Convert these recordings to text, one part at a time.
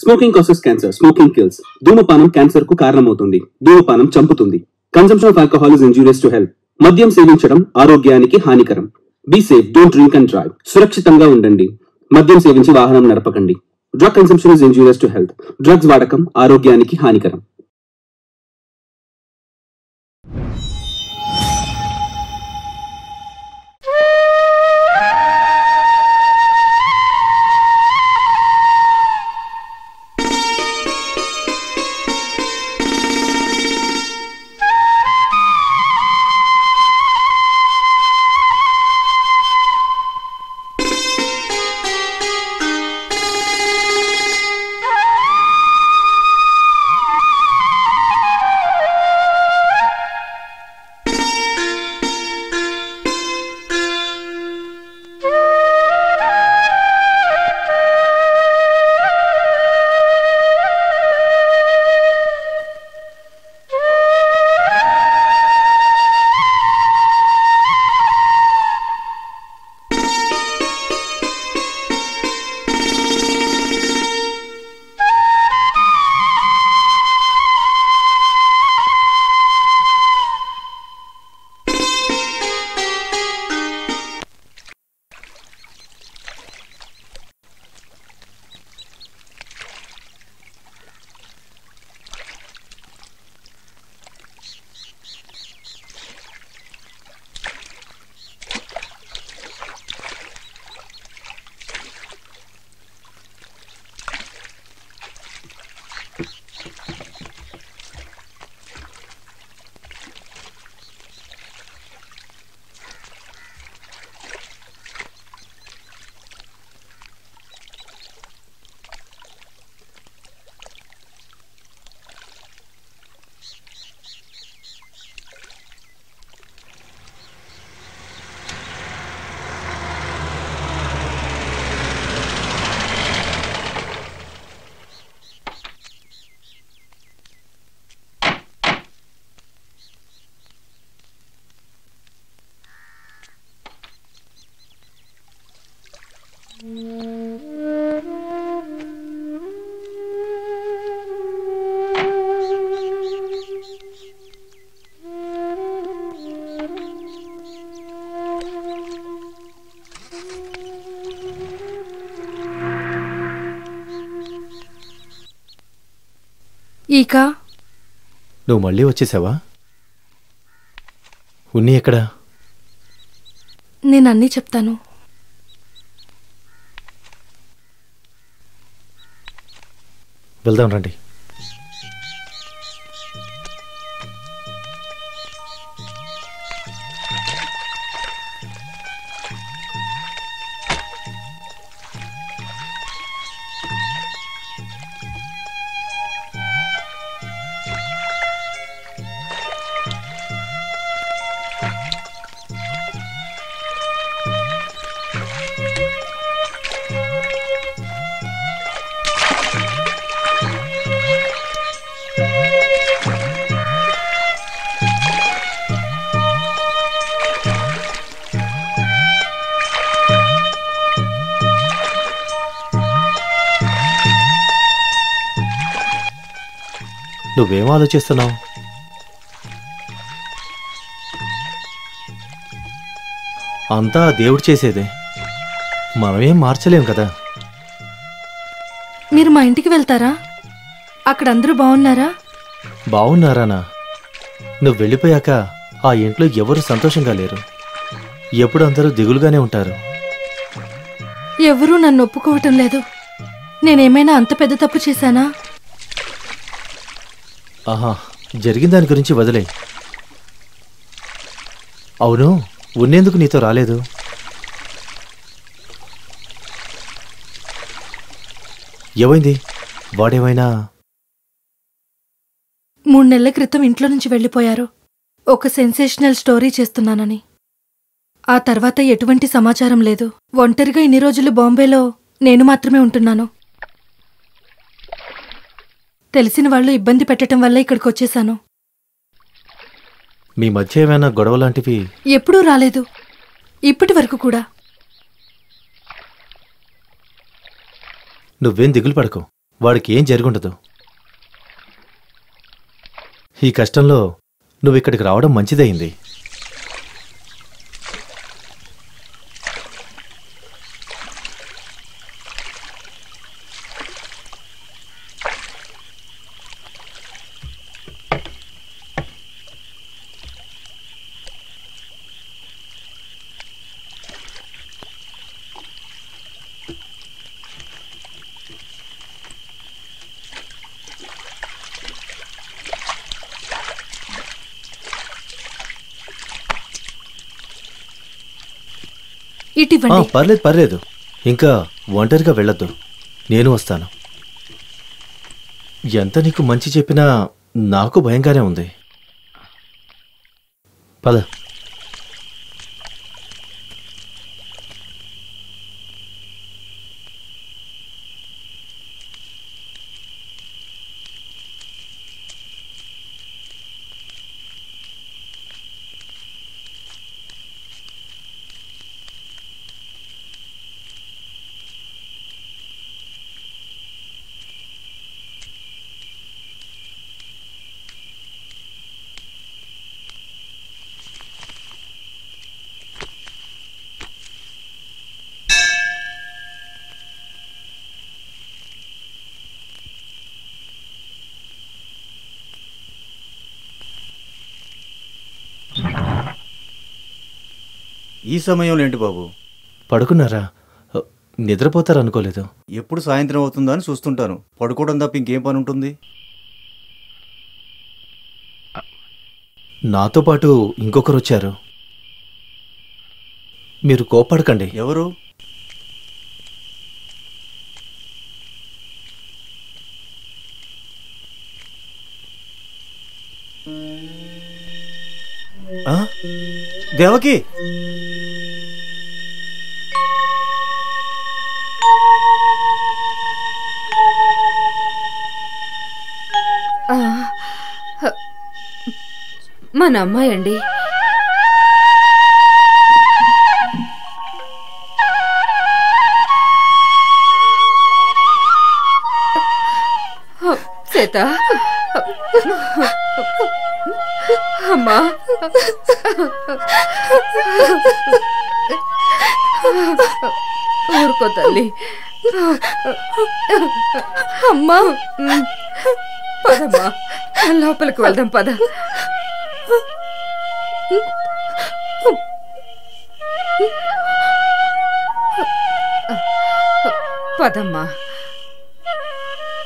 Smoking causes cancer, smoking kills. ధూమపానం cancer కు కారణమవుతుంది. ధూమపానం చంపుతుంది. Consumption of alcohol is injurious to health. మద్యం సేవించడం ఆరోగ్యానికి హానికరం. Be safe, don't drink and drive. సురక్షితంగా ఉండండి. మద్యం సేవించి వాహనం నడపకండి. Drug consumption is injurious to health. Drugs వాడకం ఆరోగ్యానికి హానికరం. ఈకా, నువ్వు మళ్ళీ వచ్చేసావా? ఉన్ని ఎక్కడా? నేనన్నీ చెప్తాను. వెళ్దాం రండి. నువ్వేం ఆలోచిస్తున్నావు? అంతా దేవుడు చేసేదే, మనమేం మార్చలేం కదా. మీరు మా ఇంటికి వెళ్తారా? అక్కడ అందరూ బాగున్నారా? బాగున్నారానా? నువ్వు వెళ్ళిపోయాక ఆ ఇంట్లో ఎవరు సంతోషంగా లేరు. ఎప్పుడు అందరూ దిగులుగానే ఉంటారు. ఎవరూ నన్ను ఒప్పుకోవటం లేదు. నేనేమైనా అంత పెద్ద తప్పు చేశానా? ఆహా, జరిగిన దాని గురించి వదిలే. అవును, ఉన్నేందుకు నీతో రాలేదు? ఏమైంది? వాడేమైనా? 3 నెలల క్రితం ఇంట్లో నుంచి వెళ్ళిపోయారు. ఒక సెన్సేషనల్ స్టోరీ చేస్తున్నానని. ఆ తర్వాత ఎటువంటి సమాచారం లేదు. ఒంటరిగా ఇన్ని రోజులు బాంబేలో నేను మాత్రమే ఉంటున్నాను. తెలిసిన వాళ్ళు ఇబ్బంది పెట్టడం వల్ల ఇక్కడికి వచ్చేశాను. మీ మధ్య ఏమైనా గొడవ లాంటివి? ఎప్పుడూ రాలేదు, ఇప్పటి వరకు కూడా. నువ్వేం దిగులు పడకు. వాడికి ఏం జరుగుండదు. ఈ కష్టంలో నువ్విక్కడికి రావడం మంచిదయింది. ఇటివ్వండి. పర్లేదు. ఇంకా ఒంటరిగా వెళ్ళొద్దు, నేను వస్తాను. ఎంత నీకు మంచి చెప్పినా నాకు భయంగానే ఉంది. పద. ఈ సమయంలో ఏంటి బాబు? పడుకున్నారా? నిద్రపోతారనుకోలేదు. ఎప్పుడు సాయంత్రం అవుతుందా అని చూస్తుంటాను. పడుకోవడం తప్ప ఇంకేం పని ఉంటుంది? నాతో పాటు ఇంకొకరు వచ్చారు. మీరు కోపడకండి. ఎవరు? దేవకి! మన అమ్మాయి అండి. సీత, అమ్మా, ఊరుకో తల్లి. అమ్మా, పదమ్మా, లోపలికి వెళ్దాం, పద. పదమ్మా,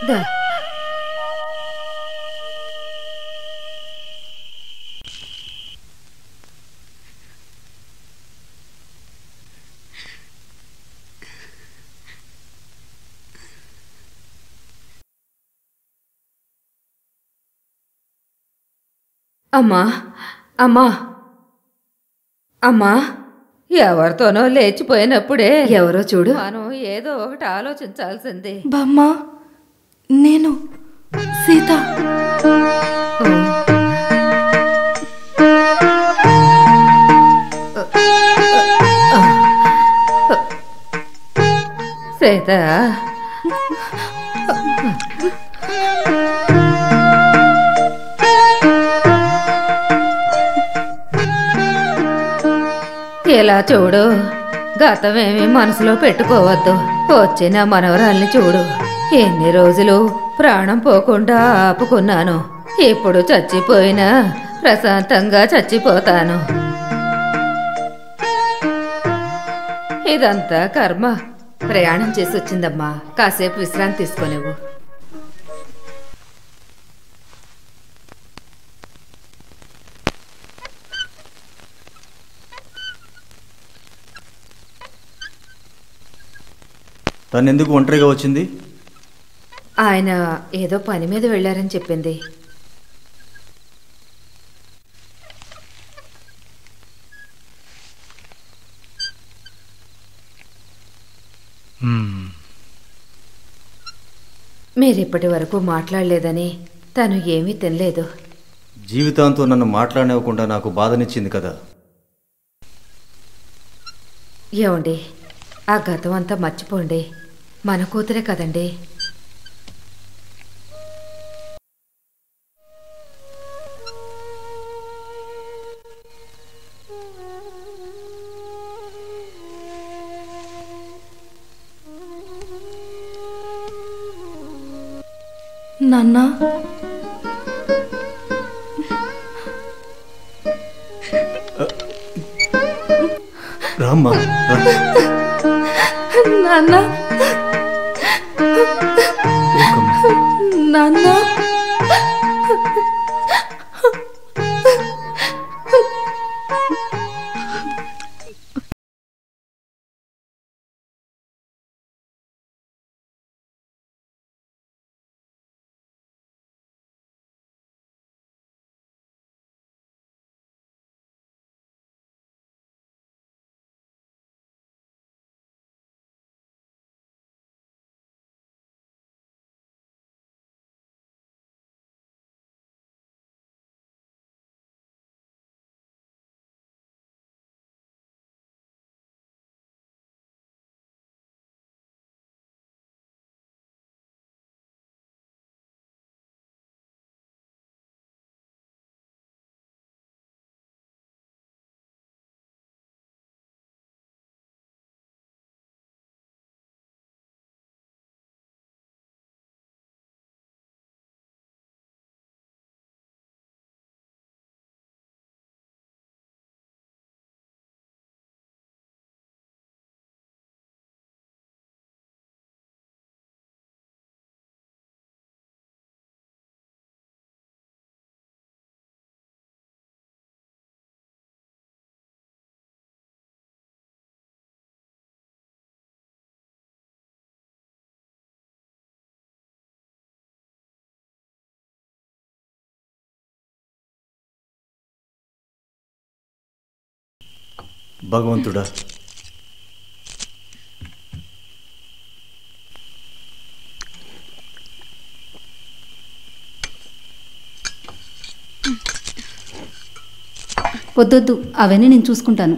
దా. అమ్మా, అమ్మా, అమ్మా, ఎవరితోనో లేచిపోయినప్పుడే ఎవరో చూడు, మనం ఏదో ఒకటి ఆలోచించాల్సిందే. బామ్మ, నేను సీత. సీత, ఇలా చూడు, గతమేమి మనసులో పెట్టుకోవద్దు. వచ్చిన మనవరాల్ని చూడు. ఎన్ని రోజులు ప్రాణం పోకుండా ఆపుకున్నాను. ఇప్పుడు చచ్చిపోయినా ప్రశాంతంగా చచ్చిపోతాను. ఇదంతా కర్మ. ప్రయాణం చేసి వచ్చిందమ్మా, కాసేపు విశ్రాంతి తీసుకోలేవు. తనెందుకు ఒంటరిగా వచ్చింది? ఆయన ఏదో పని మీద వెళ్ళారని చెప్పింది. మీరిప్పటి వరకు మాట్లాడలేదని తను ఏమీ తినలేదు. జీవితాంతో నన్ను మాట్లాడనివ్వకుండా నాకు బాధనిచ్చింది కదా. ఏమండి, ఆ గతం అంతా మర్చిపోండి. మన కూతురే కదండి. నాన్నా రామ్మా నాన్నా నాన్నా భగవంతుడా, వద్దొద్దు, అవన్నీ నేను చూసుకుంటాను.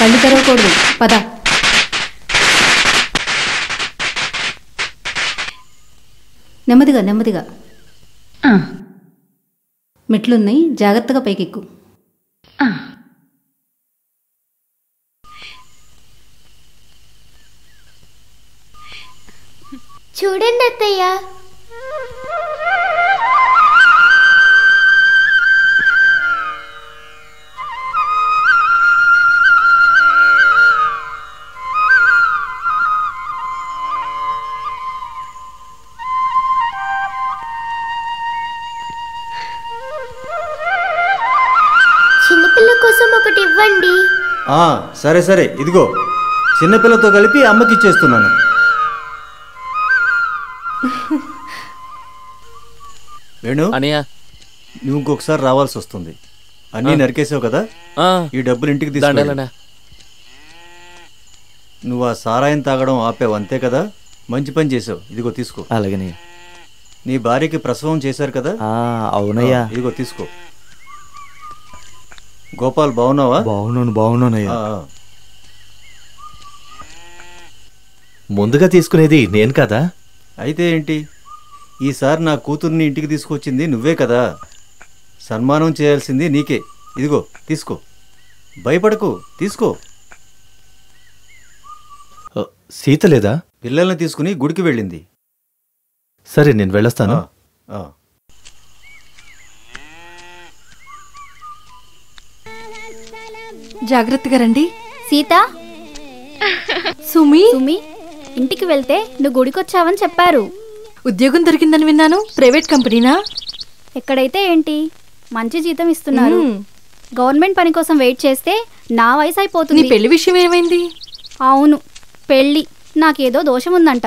కళ్ళు తెరవకూడదు, పద. నెమ్మదిగా నెమ్మదిగా. మెట్లున్నాయి, జాగ్రత్తగా పైకెక్కు. చూడండి అత్తయ్య, చిన్నపిల్ల కోసం ఒకటి ఇవ్వండి. సరే సరే, ఇదిగో చిన్నపిల్లతో కలిపి అమ్మకి ఇచ్చేస్తున్నాను. వేణు, నువ్వు ఇంకొకసారి రావాల్సి వస్తుంది. అన్నీ నరికేసావు కదా, ఈ డబ్బులు ఇంటికి తీసుకెళ్ళి. నువ్వు ఆ సారాయం తాగడం ఆపావు అంతే కదా, మంచి పని చేసావు. ఇదిగో తీసుకో. అలాగనే. నీ భార్యకి ప్రసవం చేశారు కదా. అవునయ్యా. ఇదిగో తీసుకో. గోపాల్, బాగున్నావా? బాగున్నానయ్యా. ముందుగా తీసుకునేది నేను కదా. అయితే ఏంటి, ఈసారి నా కూతుర్ని ఇంటికి తీసుకొచ్చింది నువ్వే కదా. సన్మానం చేయాల్సింది నీకే. ఇదిగో తీసుకో, భయపడకు, తీసుకో. సీత లేదా? పిల్లల్ని తీసుకుని గుడికి వెళ్ళింది. సరే, నేను వెళ్ళొస్తాను. జాగ్రత్తగా రండి. సీత, సుమి, ఇంటికి వెళ్తే నువ్వు గుడికొచ్చావని చెప్పారు. ఉద్యోగం దొరికిందని విన్నాను. ప్రైవేట్ కంపెనీనా? ఎక్కడైతే ఏంటి, మంచి జీతం ఇస్తున్నారు. గవర్నమెంట్ పని కోసం వెయిట్ చేస్తే నా వయసు అయిపోతుంది. నీ పెళ్లి విషయం ఏమైంది? అవును, పెళ్ళి. నాకేదో దోషం ఉందంట.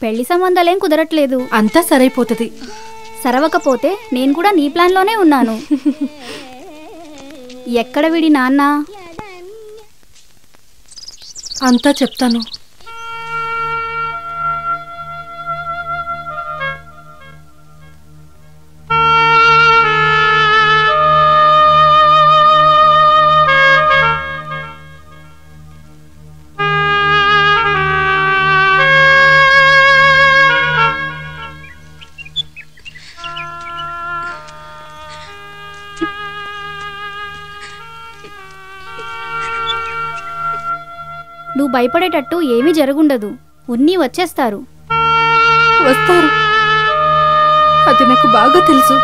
పెళ్లి సంబంధాలేం కుదరట్లేదు. అంతా సరైపోతుంది. సరవకపోతే నేను కూడా నీ ప్లాన్లోనే ఉన్నాను. ఎక్కడ వీడి నాన్న? అంతా చెప్తాను. నువ్వు భయపడేటట్టు ఏమీ జరుగుండదు. ఉన్ని వచ్చేస్తారు. వస్తారు, అది నాకు బాగా తెలుసు.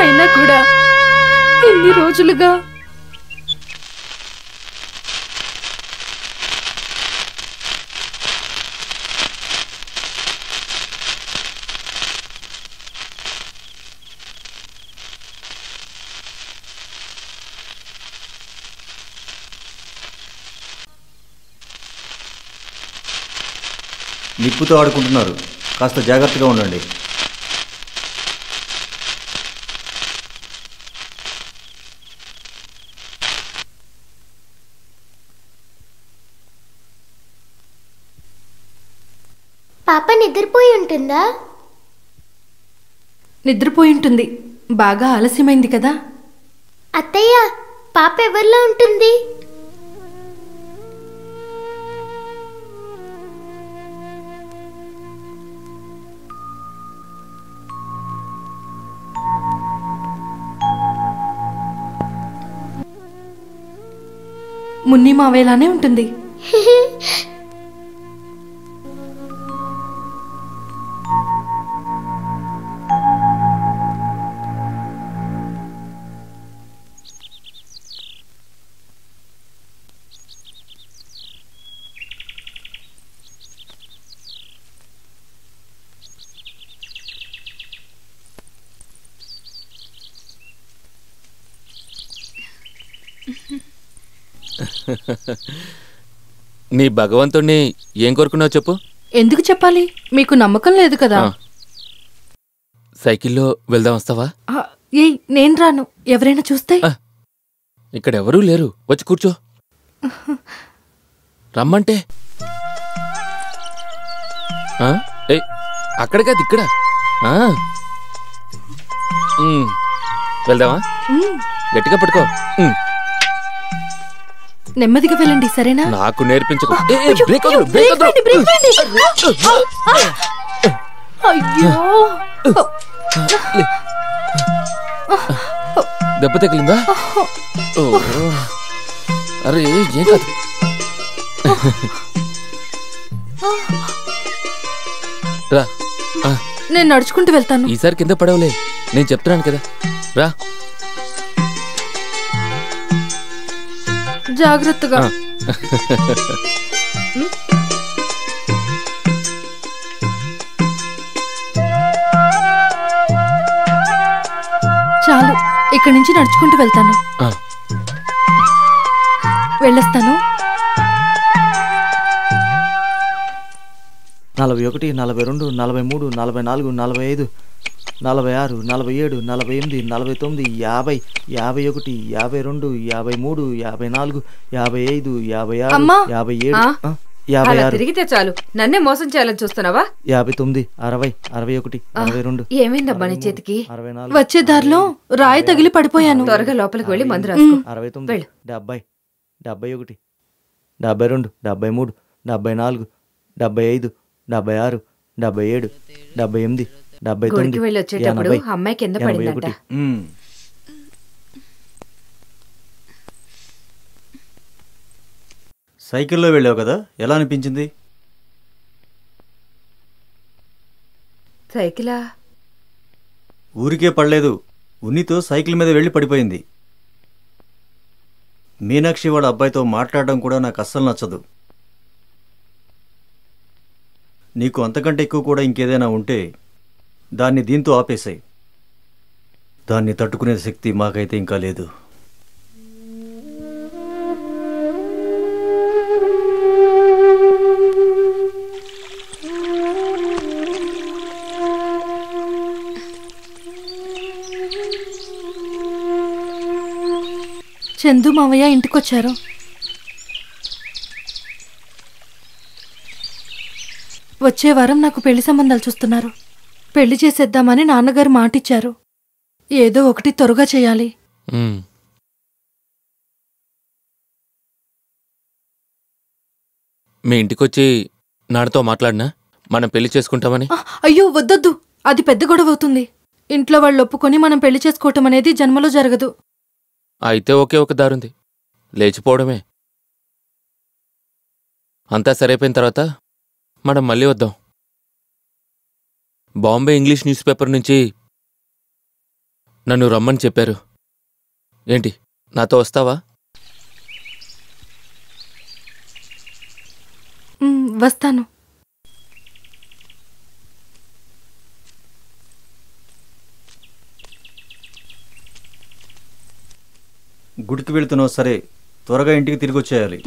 అయినా కూడా ఇన్ని రోజులుగా నిప్పుతో ఆడుకుంటున్నారు. కాస్త జాగ్రత్తగా ఉండండి. పాప నిద్రపోయి ఉంటుందా? నిద్రపోయి ఉంటుంది. బాగా ఆలస్యమైంది కదా. అత్తయ్య, పాప ఎవరిలో ఉంటుంది? మున్ని మావేలానే ఉంటుంది. నీ భగవంతుణ్ణి ఏం కోరుకున్నావు చెప్పు. ఎందుకు చెప్పాలి? మీకు నమ్మకం లేదు కదా. సైకిల్లో వెళ్దాం, వస్తావా? ఏయ్, నేను రాను. ఎవరైనా చూస్తే? ఇక్కడ ఎవరూ లేరు, వచ్చి కూర్చో. రమ్మంటే అక్కడ కాదు, ఇక్కడ. వెళ్దామా? గట్టిగా పట్టుకో. నెమ్మదిగా వెళ్ళండి, సరేనా? నాకు నేర్పించకు. అయ్యో, దెబ్బ తగిలిందా? అరే ఏం కాదు. రా, నేను నడుచుకుంటూ వెళ్తాను. ఈసారి కింద పడవలే, నేను చెప్తున్నాను కదా. రా, జాగ్రత్తగా. చాలు, ఇక్కడి నుంచి నడుచుకుంటూ వెళ్తాను. వెళ్ళొస్తాను. 41, 42, 43, 44, 45, 46, 47, 48, 49, 50, 51, 52, 53, 54, 55, 56, 57. అలా 56 తిరిగితే చాలు, నన్నే మోసం చేయాలని చూస్తున్నావా? 59 60 61 62 ఏమైందమ్మా నీ చేతికి? 64 వచ్చే దారిలో రాయి తగిలి పడిపోయాను. త్వరగా లోపలికి వెళ్ళి మందు రాసుకో. 69 వెళ్ళు. 70 71 72 73 74 75 76 77 78 గుడికి 79 వెళ్ళి వచ్చేటప్పుడు 80 అమ్మాయి కింద పడిందంట. 81. సైకిల్లో వెళ్ళావు కదా, ఎలా అనిపించింది? సైకిలా? ఊరికే పడలేదు, ఉన్నితో సైకిల్ మీద వెళ్ళి పడిపోయింది. మీనాక్షి వాళ్ళ అబ్బాయితో మాట్లాడడం కూడా నాకు అస్సలు నచ్చదు. నీకు అంతకంటే ఎక్కువ కూడా ఇంకేదైనా ఉంటే దాన్ని దీంతో ఆపేశాయి. దాన్ని తట్టుకునే శక్తి మాకైతే ఇంకా లేదు. చందు మావయ్య ఇంటికొచ్చారు. వచ్చే వారం నాకు పెళ్లి సంబంధాలు చూస్తున్నారు. పెళ్లి చేసేద్దామని నాన్నగారు మాటిచ్చారు. ఏదో ఒకటి త్వరగా చేయాలి. మీ ఇంటికొచ్చి నాన్నతో మాట్లాడినా మనం పెళ్లి చేసుకుంటామని? అయ్యో వద్దొద్దు, అది పెద్ద గొడవ అవుతుంది. ఇంట్లో వాళ్ళు ఒప్పుకొని మనం పెళ్లి చేసుకోవటం అనేది జన్మలో జరగదు. అయితే ఒకే ఒక దారుంది, లేచిపోవడమే. అంతా సరైపోయిన తర్వాత మనం మళ్ళీ వద్దాం. బాంబే ఇంగ్లీష్ న్యూస్ పేపర్ నుంచి నన్ను రమ్మని చెప్పారు. ఏంటి, నాతో వస్తావా? వస్తాను. గుడికి వెళుతున్నావు సరే, త్వరగా ఇంటికి తిరిగి వచ్చేయాలి.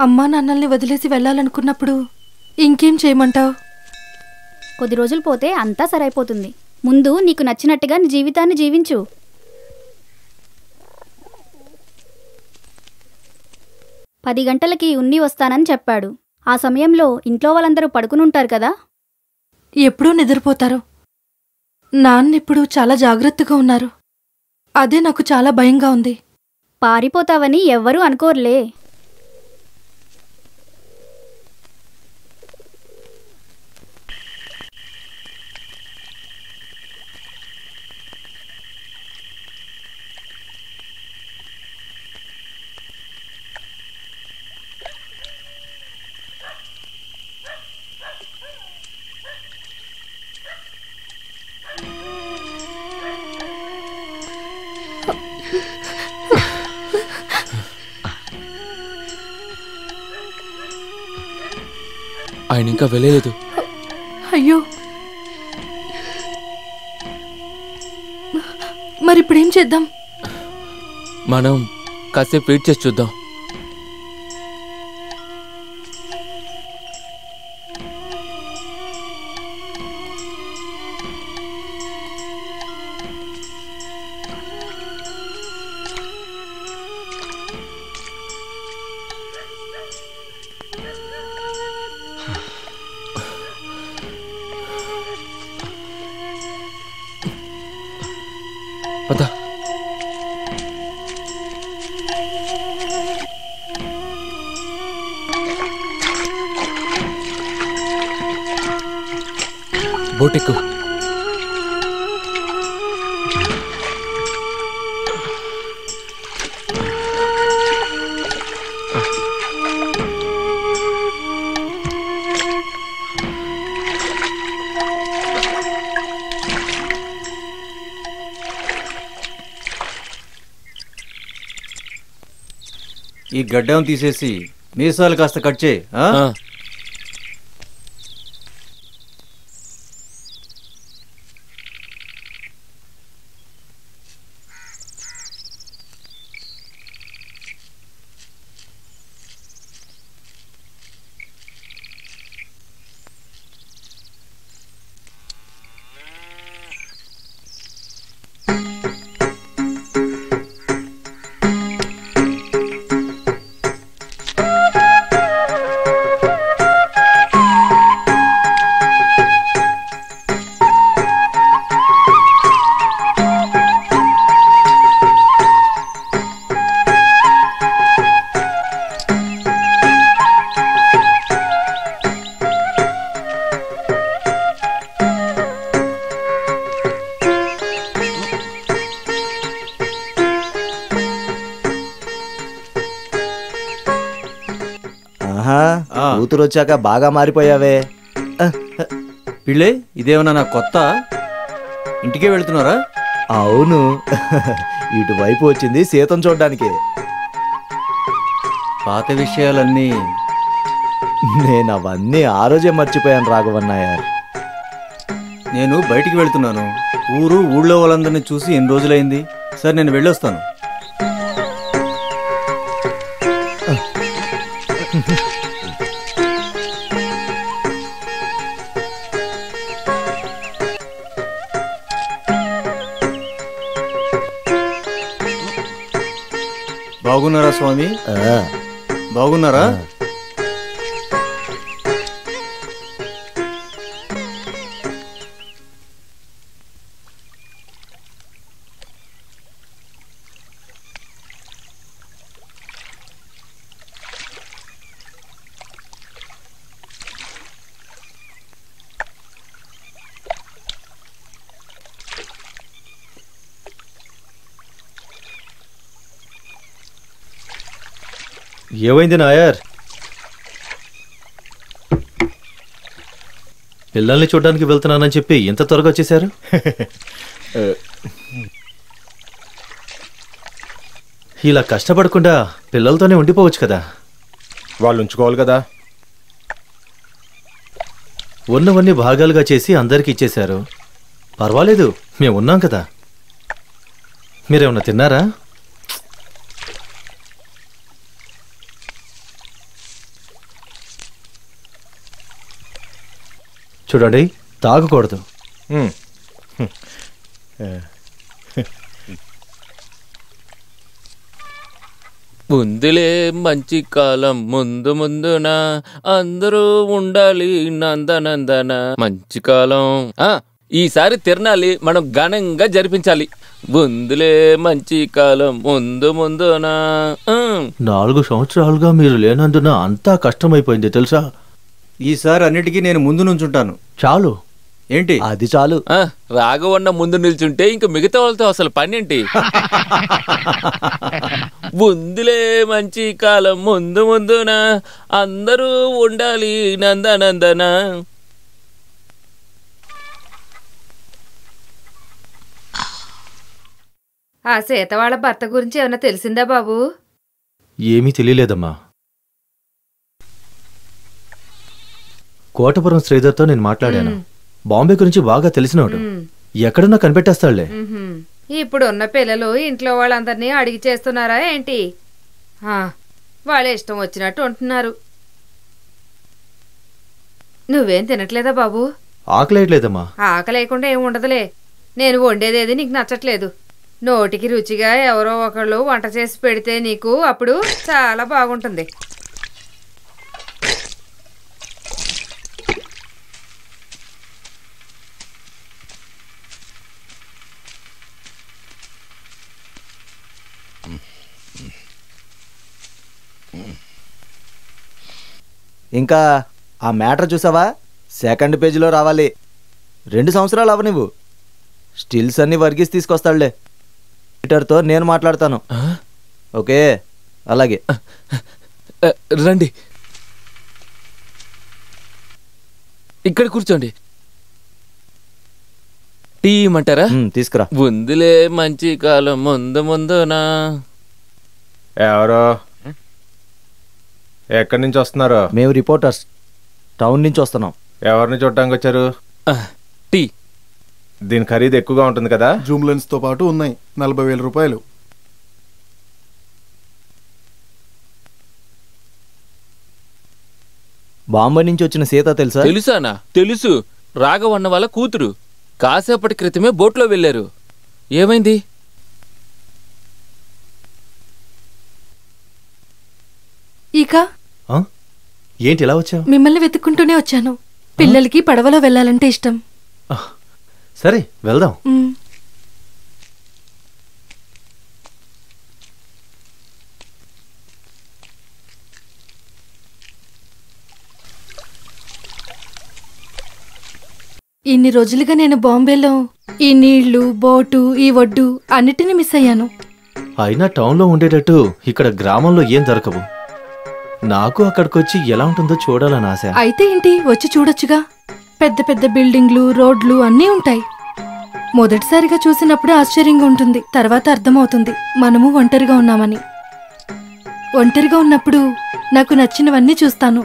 అమ్మా నాన్నల్ని వదిలేసి వెళ్ళాలనుకున్నప్పుడు ఇంకేం చేయమంటావు? కొద్ది రోజులు పోతే అంతా సరైపోతుంది. ముందు నీకు నచ్చినట్టుగా నీ జీవితాన్ని జీవించు. పది గంటలకి ఉన్ని వస్తానని చెప్పాడు. ఆ సమయంలో ఇంట్లో వాళ్ళందరూ పడుకునుంటారు కదా. ఎప్పుడూ నిద్రపోతారు. నాన్నిప్పుడు చాలా జాగ్రత్తగా ఉన్నారు. అదే నాకు చాలా భయంగా ఉంది. పారిపోతావని ఎవ్వరూ అనుకోర్లే. ఆయన ఇంకా వెళ్ళలేదు. అయ్యో, మరిప్పుడేం చేద్దాం? మనం కాసేపు వెయిట్ చేసి చూద్దాం. పద. బోటెక్కు. ఈ గడ్డం తీసేసి మీసాలు కాస్త కట్ చేయి. ఆహా కూతురు వచ్చాక బాగా మారిపోయావే. పిళ్ళే ఇదేమన్నా నా కొత్త ఇంటికే వెళ్తున్నారా? అవును, ఇటువైపు వచ్చింది సీతం చూడ్డానికి. పాత విషయాలన్నీ నేను అవన్నీ ఆ రోజే మర్చిపోయాను రాఘవన్నయ్య. నేను బయటికి వెళ్తున్నాను. ఊళ్ళో వాళ్ళందరినీ చూసి ఎన్ని రోజులైంది. సరే నేను వెళ్ళొస్తాను. బాగున్నారా స్వామి? బాగున్నారా? ఏమైంది నాయర్? పిల్లల్ని చూడడానికి వెళ్తున్నానని చెప్పి ఎంత త్వరగా వచ్చేసారు? ఇలా కష్టపడకుండా పిల్లలతోనే ఉండిపోవచ్చు కదా. వాళ్ళు ఉంచుకోవాలి కదా. ఉన్నవన్నీ భాగాలుగా చేసి అందరికి ఇచ్చేశారు. పర్వాలేదు, మేము ఉన్నాం కదా. మీరేమన్నా తిన్నారా? చూడండి, తాగకూడదు. ముందులే మంచి కాలం ముందు ముందున అందరూ ఉండాలి నందనందన. మంచి కాలం ఈసారి తిరణాలి మనం ఘనంగా జరిపించాలి. ముందులే మంచి కాలం ముందు ముందున. 4 సంవత్సరాలుగా మీరు లేనందున అంతా కష్టమైపోయింది తెలుసా. ఈసారి అన్నిటికీ నేను ముందు నుంచుంటాను. చాలు. ఏంటి అది చాలు. రాఘవన్న ముందు నిల్చుంటే ఇంక మిగతా వాళ్ళతో అసలు పనేంటి? ముందులే మంచి కాలం ముందు ముందున అందరూ ఉండాలి నందనందన. ఆ సీత వాళ్ళ భర్త గురించి ఏమన్నా తెలిసిందా బాబు? ఏమీ తెలియలేదమ్మా. కోటపురం శ్రీధర్తో నేను మాట్లాడాను. బాంబే గురించి బాగా తెలిసినవాడు. ఎక్కడున్నా కనిపెట్టేస్తాడులే. ఇప్పుడున్న పిల్లలు ఇంట్లో వాళ్ళందరినీ అడిగి చేస్తున్నారా ఏంటి? వాళ్ళ ఇష్టం వచ్చినట్టు ఉంటున్నారు. నువ్వేం తినట్లేదా బాబు? ఆకలేయట్లేదమ్మా. ఆకలి లేకుండా ఏం ఉండదులే. నేను వండేదేది నీకు నచ్చట్లేదు. నోటికి రుచిగా ఎవరో ఒకళ్ళు వంట చేసి పెడితే నీకు అప్పుడు చాలా బాగుంటుంది. ఇంకా ఆ మ్యాటర్ చూసావా? 2nd పేజీలో రావాలి. 2 సంవత్సరాలు అవ నువ్వు. స్టిల్స్ అన్ని వర్గీస్ తీసుకొస్తాడులే. ఎడిటర్తో నేను మాట్లాడతాను. ఓకే, అలాగే రండి, ఇక్కడ కూర్చోండి. టీ ఇమ్మంటారా? తీసుకురా. ముందులే మంచి కాలం ముందు ముందునా. ఎవరో ఎక్కడి నుంచి వస్తున్నారు? మేము రిపోర్టర్స్, టౌన్ నుంచి వస్తున్నాం. ఎవరిని చూడటానికి వచ్చారు? టీ. దీని ఖరీదు ఎక్కువగా ఉంటుంది కదా? జూమ్ లెన్స్ తో పాటు ఉన్నాయి. 40,000 రూపాయలు. బాంబే నుంచి వచ్చిన సీత తెలుసా? తెలుసానా? తెలుసు. రాఘవన్న వాళ్ళ కూతురు. కాసేపటి క్రితమే బోట్లో వెళ్ళారు. ఏమైంది? ఇక ఏంటి ఇలా వచ్చావు? మిమ్మల్ని వెతుక్కుంటూనే వచ్చాను. పిల్లలకి పడవలో వెళ్ళాలంటే ఇష్టం. సరే వెళ్దాం. ఇన్ని రోజులుగా నేను బాంబేలో ఈ నీళ్లు, బోటు, ఈ ఒడ్డు అన్నిటినీ మిస్ అయ్యాను. అయినా టౌన్లో ఉండేటట్టు ఇక్కడ గ్రామంలో ఏం దొరకవు. నాకు అక్కడికొచ్చి ఎలా ఉంటుందో చూడాలని ఆశ. అయితే ఏంటి, వచ్చి చూడొచ్చుగా. పెద్ద పెద్ద బిల్డింగ్లు, రోడ్లు అన్నీ ఉంటాయి. మొదటిసారిగా చూసినప్పుడు ఆశ్చర్యంగా ఉంటుంది, తర్వాత అర్థమవుతుంది మనము ఒంటరిగా ఉన్నామని. ఒంటరిగా ఉన్నప్పుడు నాకు నచ్చినవన్నీ చూస్తాను.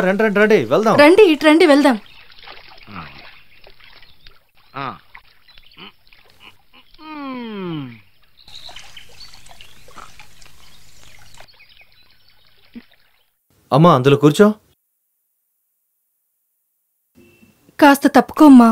రండి రండి రండి వెళ్దాం. రండి, ఇటు రండి, వెళ్దాం. అమ్మా అందులో కూర్చో. కాస్త తప్పుకోమ్మా.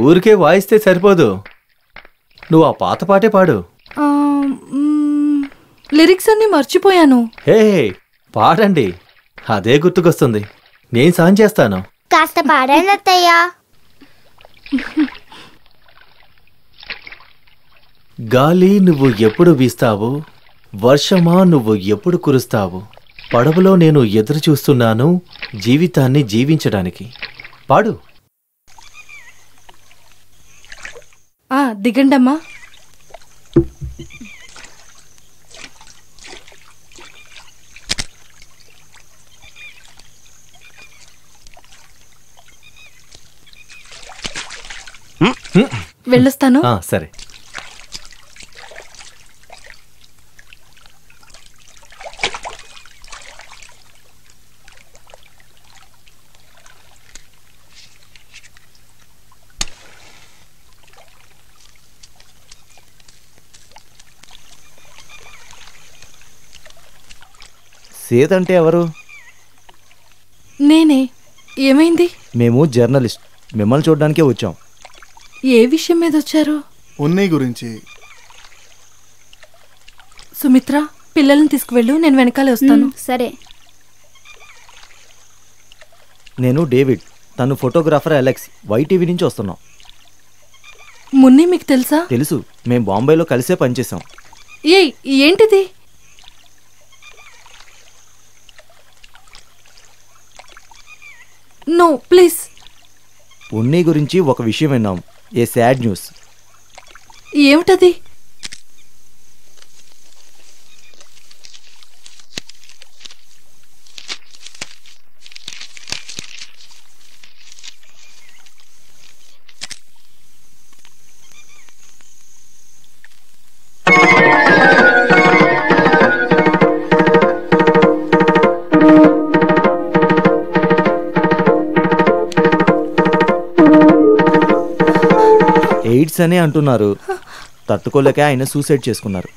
ఊరికే వాయిస్తే సరిపోదు, నువ్వు ఆ పాత పాటే పాడు. లిరిక్స్ అన్ని మర్చిపోయాను. హే పాడండి, అదే గుర్తుకొస్తుంది. నేను సాయం చేస్తాను. కాస్త పాడండి అత్తయ్య. గాలి నువ్వు ఎప్పుడు వీస్తావు, వర్షమా నువ్వు ఎప్పుడు కురుస్తావు, పడవలో నేను ఎదురు చూస్తున్నాను జీవితాన్ని జీవించడానికి. పాడు. దిగండమ్మా. వెళ్ళొస్తాను. సరే. సీత అంటే ఎవరు? నేనే. ఏమైంది? మేము జర్నలిస్ట్, మిమ్మల్ని చూడడానికే వచ్చాం. ఏ విషయం మీద వచ్చారు? ఉన్నయ్య గురించి. సుమిత్ర, పిల్లల్ని తీసుకువెళ్ళు, నేను వెనకాలే వస్తాను. సరే. నేను డేవిడ్, తను ఫోటోగ్రాఫర్ అలెక్స్, వైటీవీ నుంచి వస్తున్నాం. మున్ని మీకు తెలుసా? తెలుసు, మేం బాంబేలో కలిసే పనిచేసాం. ఏంటిది? No please. ఉన్ని గురించి ఒక విషయం విన్నాం, ఏ సాడ్ న్యూస్. ఏమిటది? ఎయిడ్స్ అనే అంటున్నారు, తట్టుకోలేక ఆయన సూసైడ్ చేసుకున్నారు.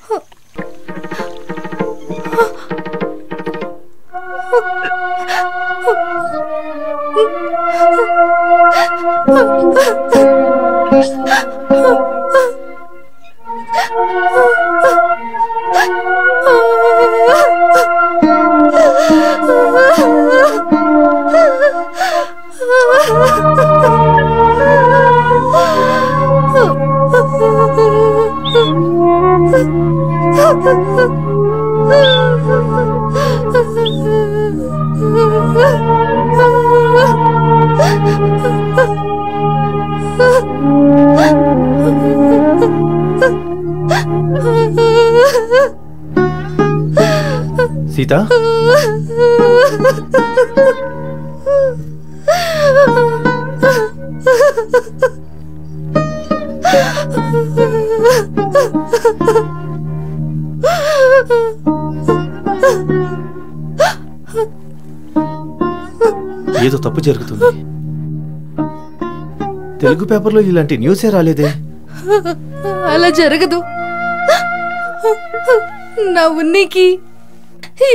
సీత, ఏదో తప్పు జరుగుతుంది. తెలుగు పేపర్లో ఇలాంటి న్యూసే రాలేదే. అలా జరగదు. నా ఉన్నికి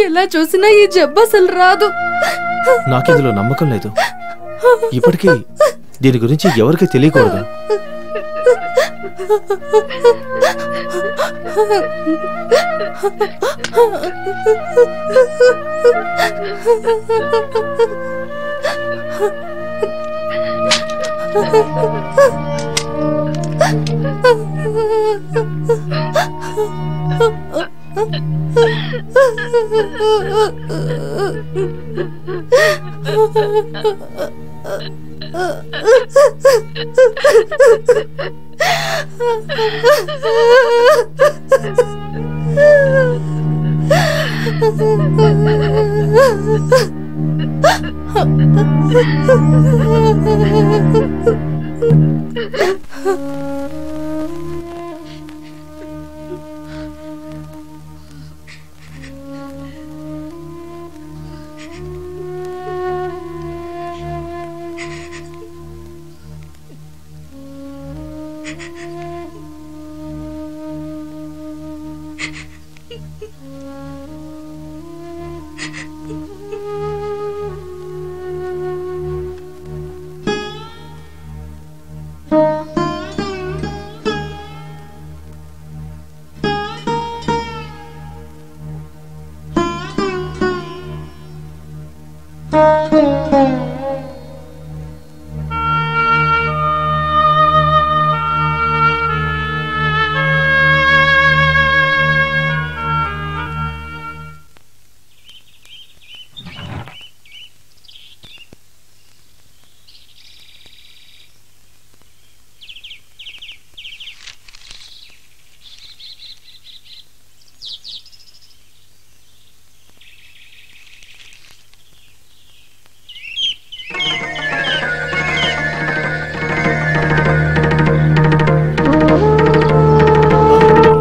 ఎలా చూసినా ఈ జబ్బు అసలు రాదు. నాకిందులో నమ్మకం లేదు. ఇప్పటికీ దీని గురించి ఎవరికి తెలియకూడదు.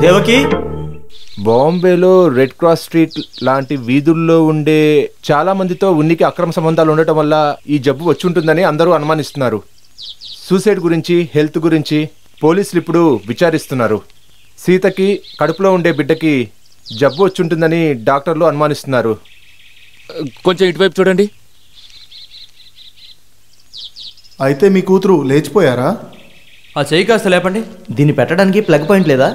దేవకి, బాంబేలో రెడ్ క్రాస్ స్ట్రీట్ లాంటి వీధుల్లో ఉండే చాలా మందితో ఉన్నికి అక్రమ సంబంధాలు ఉండటం వల్ల ఈ జబ్బు వచ్చి ఉంటుందని అందరూ అనుమానిస్తున్నారు. సూసైడ్ గురించి, హెల్త్ గురించి పోలీసులు ఇప్పుడు విచారిస్తున్నారు. సీతకి కడుపులో ఉండే బిడ్డకి జబ్బు వచ్చి ఉంటుందని డాక్టర్లు అనుమానిస్తున్నారు. కొంచెం ఇటువైపు చూడండి. అయితే మీ కూతురు లేచిపోయారా? ఆ చెయ్యి కాస్త లేపండి. దీన్ని పెట్టడానికి ప్లగ్ పాయింట్ లేదా?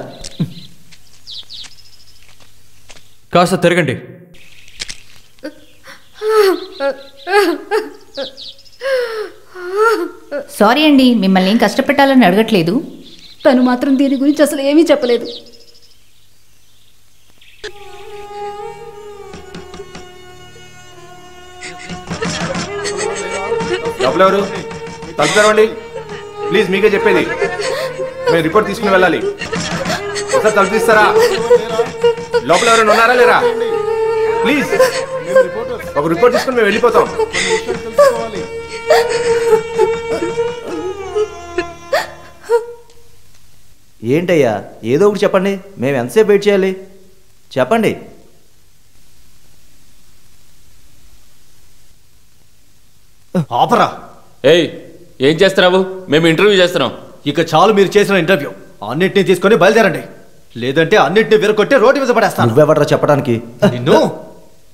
కాస్త తిరగండి. సారీ అండి, మిమ్మల్ని ఏం కష్టపెట్టాలని అడగట్లేదు. తను మాత్రం దీని గురించి అసలు ఏమీ చెప్పలేదు. ఎవరు తలుపుతారండి ప్లీజ్, మీకే చెప్పేది. మేము రిపోర్ట్ తీసుకుని వెళ్ళాలి. ఒకసారి తలుపు తీస్తారా? లోపల ఎవరైనా ఉన్నారా లేరా? ప్లీజ్ ఒక రిపోర్ట్ తీసుకుని మేము వెళ్ళిపోతాం. ఏంటయ్యా, ఏదో ఒకటి చెప్పండి. మేము ఎంతసేపు వెయిట్ చేయాలి? చెప్పండి. ఆపరా. ఏయ్, ఏం చేస్తున్నావు? మేము ఇంటర్వ్యూ చేస్తున్నాం. ఇక చాలు మీరు చేసిన ఇంటర్వ్యూ. అన్నిటినీ తీసుకొని బయలుదేరండి, లేదంటే అన్నిటిని విరగొట్టి రోడ్డు మీద పడేస్తాను. నువ్వెవడరా చెప్పడానికి? నిన్ను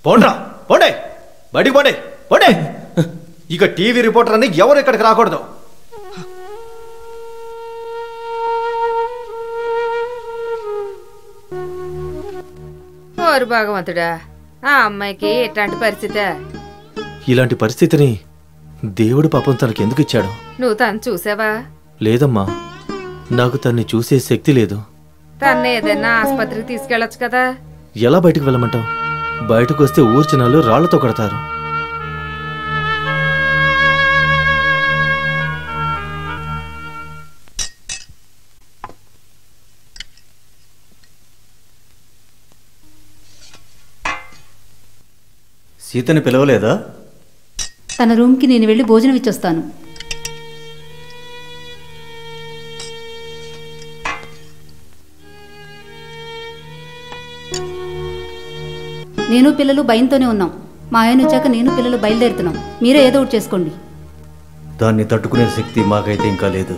పోండ్రా, పోండే, బయటికి పోండే, పోండే. ఇక టీవీ రిపోర్టర్ అని ఎవరు ఇక్కడికి రాకూడదు. ఓరు భగవంతుడా, ఆ అమ్మాయికి ఎట్లాంటి పరిస్థితే? ఇలాంటి పరిస్థితిని దేవుడు పాపం తనకి ఎందుకు ఇచ్చాడు? నువ్వు తను చూసావా? లేదమ్మా, నాకు తన్ని చూసే శక్తి లేదు. తన్ను ఏదైనా ఆసుపత్రికి తీసుకెళ్ళొచ్చు కదా. ఎలా బయటకు వెళ్ళమంటావు? బయటకు వస్తే ఊరు జనాలు రాళ్లతో కొడతారు. సీతని పిలవలేదా? తన రూమ్కి నేను వెళ్ళి భోజనం ఇచ్చొస్తాను. నేను పిల్లలు భయంతోనే ఉన్నాం. మా ఆయన వచ్చాక నేను పిల్లలు బయలుదేరుతున్నాం. మీరే ఏదో ఒకటి చేసుకోండి. దాన్ని తట్టుకునే శక్తి మాకైతే ఇంకా లేదు.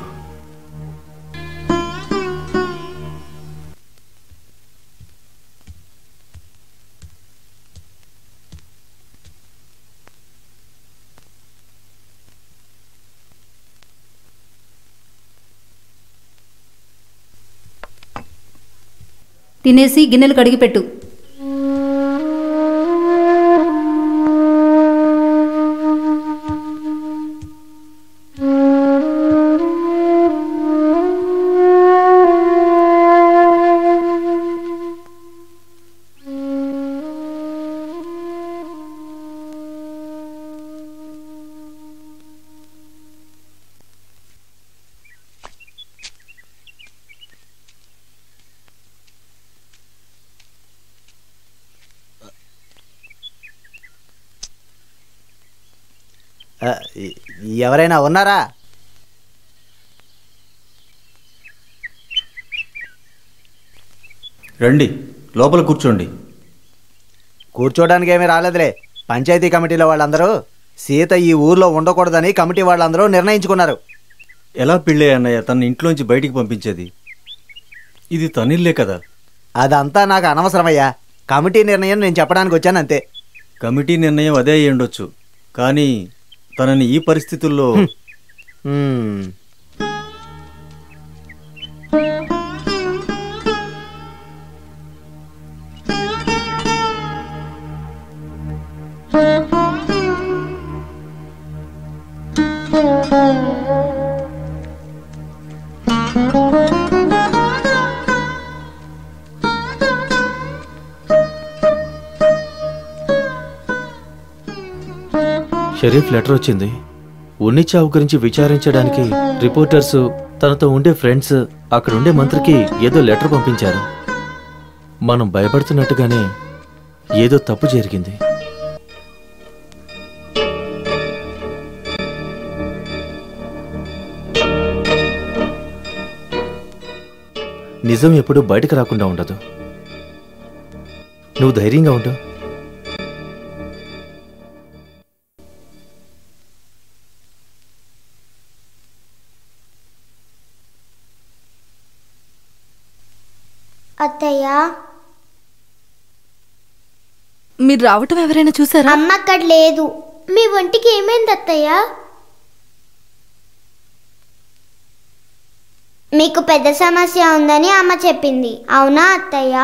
తినేసి గిన్నెలు కడిగి పెట్టు. ఎవరైనా ఉన్నారా? రండి, లోపల కూర్చోండి. కూర్చోడానికి ఏమీ రాలేదులే. పంచాయతీ కమిటీలో వాళ్ళందరూ సీత ఈ ఊర్లో ఉండకూడదని కమిటీ వాళ్ళందరూ నిర్ణయించుకున్నారు. ఎలా పెళ్ళే అన్నయ్య తన ఇంట్లోంచి బయటికి పంపించేది? ఇది తనిల్లే కదా. అదంతా నాకు అనవసరమయ్యా. కమిటీ నిర్ణయం నేను చెప్పడానికి వచ్చాను అంతే. కమిటీ నిర్ణయం అదే అయి ఉండొచ్చు, కానీ తనని ఈ పరిస్థితుల్లో షరీఫ్ లెటర్ వచ్చింది. ఉన్ని చావు గురించి విచారించడానికి రిపోర్టర్స్, తనతో ఉండే ఫ్రెండ్స్, అక్కడుండే మంత్రికి ఏదో లెటర్ పంపించారు. మనం భయపడుతున్నట్టుగానే ఏదో తప్పు జరిగింది. నిజం ఎప్పుడు బయటకు రాకుండా ఉండదు. నువ్వు ధైర్యంగా ఉండు. అత్తయ్య, మీరు రావటం ఎవరైనా చూసారా? అమ్మ అక్కడ లేదు. మీ ఒంటికి ఏమైంది అత్తయ్య? మీకు పెద్ద సమస్య ఉందని అమ్మ చెప్పింది. అవునా అత్తయ్య?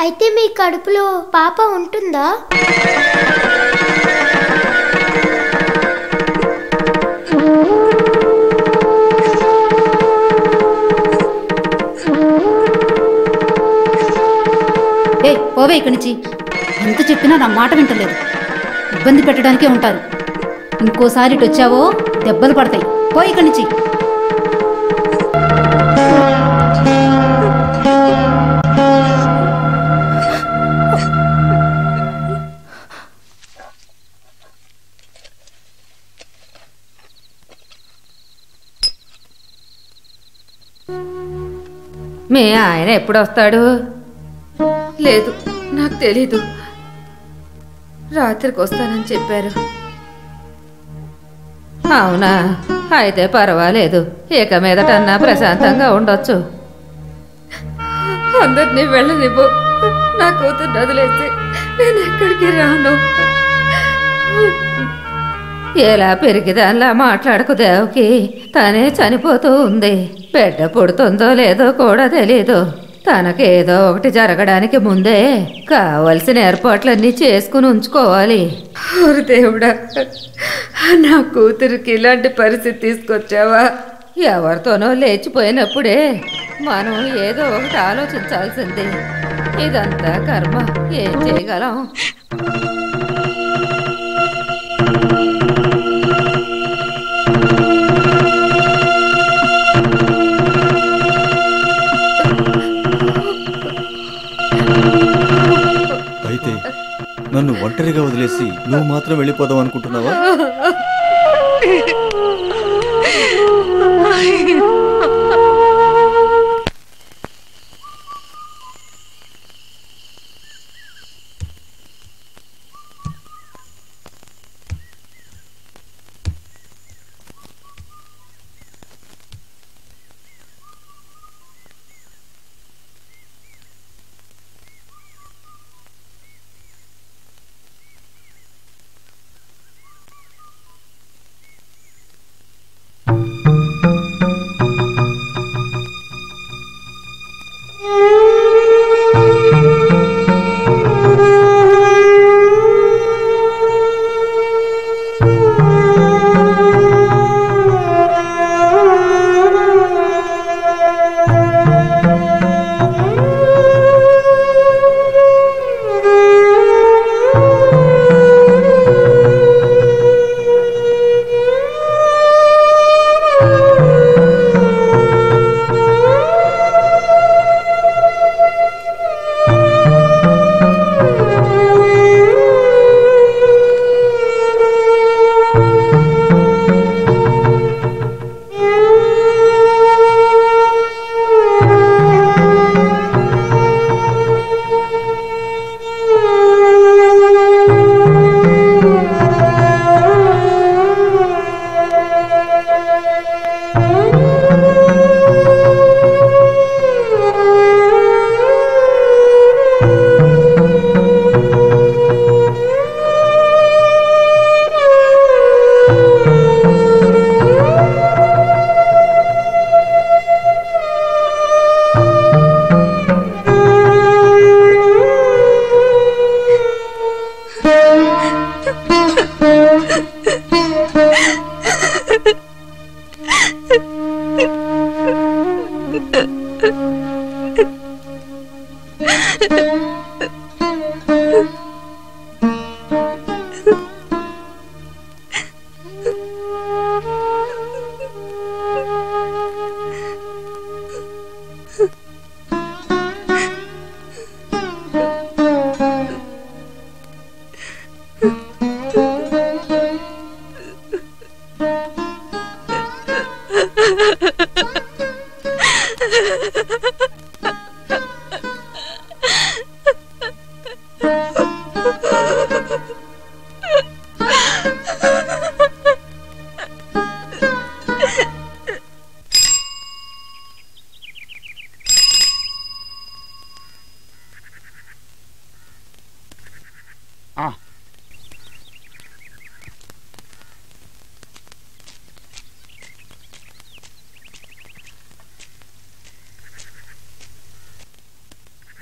అయితే మీ కడుపులో పాప ఉంటుందా? పోవే ఇక్కడి నుంచి. ఎంత చెప్పినా నా మాట వింటలేదు. ఇబ్బంది పెట్టడానికే ఉంటారు. ఇంకోసారి ఇటు వచ్చావో దెబ్బలు పడతాయి. పో ఇక్కడి నుంచి. మీ ఆయన ఎప్పుడు వస్తాడు? లేదు, నాకు తెలీదు. రాత్రికి వస్తానని చెప్పారు. అవునా? అయితే పర్వాలేదు. ఇక మీదటన్నా ప్రశాంతంగా ఉండొచ్చు. అందరినీ వెళ్ళనివ్వు. నా కూతురు వదిలేసి నేను ఎక్కడికి రాను. ఎలా పెరిగిదానిలా మాట్లాడకు దేవకి. తనే చనిపోతూ ఉంది. బిడ్డ పుడుతుందో లేదో కూడా తెలీదు. తనకేదో ఒకటి జరగడానికి ముందే కావలసిన ఏర్పాట్లన్నీ చేసుకుని ఉంచుకోవాలి. దేవుడా, నా కూతురికి ఇలాంటి పరిస్థితి తీసుకొచ్చావా? ఎవరితోనో లేచిపోయినప్పుడే మనం ఏదో ఒకటి ఆలోచించాల్సింది. ఇదంతా కర్మ. ఏం చేయగలం? అయితే నన్ను ఒంటరిగా వదిలేసి నువ్వు మాత్రం వెళ్ళిపోదాం అనుకుంటున్నావా?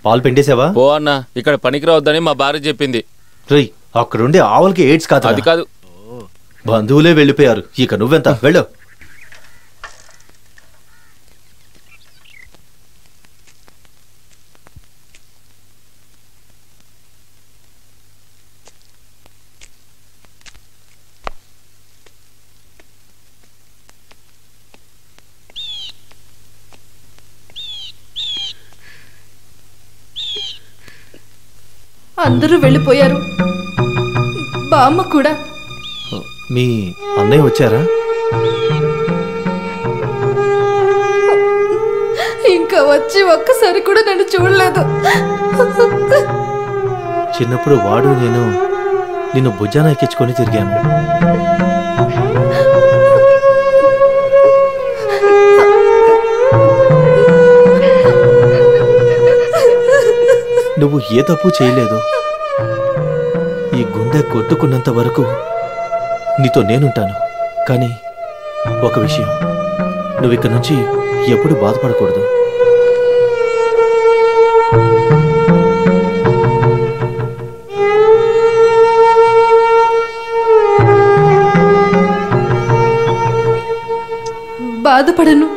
పాలు పిండేసావా? పో అన్న, ఇక్కడ పనికి రావద్దని మా భార్య చెప్పింది. రేయ్, అక్కడుండే ఆవులకి ఎయిడ్స్ కాదు. అది కాదు, బంధువులే వెళ్ళిపోయారు, ఇక నువ్వెంత? వెళ్ళు. అందరూ వెళ్ళిపోయారు, బామ్మ కూడా. మీ అన్నయ్య వచ్చారా? ఇంకా వచ్చి ఒక్కసారి కూడా నన్ను చూడలేదు. చిన్నప్పుడు వాడు నేను నిన్ను భుజాన ఎక్కించుకొని తిరిగాను. నువ్వు ఏ తప్పు చేయలేదు. ఈ గుండె కొట్టుకున్నంత వరకు నీతో నేనుంటాను. కానీ ఒక విషయం, నువ్వు ఇక్కడి నుంచి ఎప్పుడు బాధపడకూడదు. బాధపడను.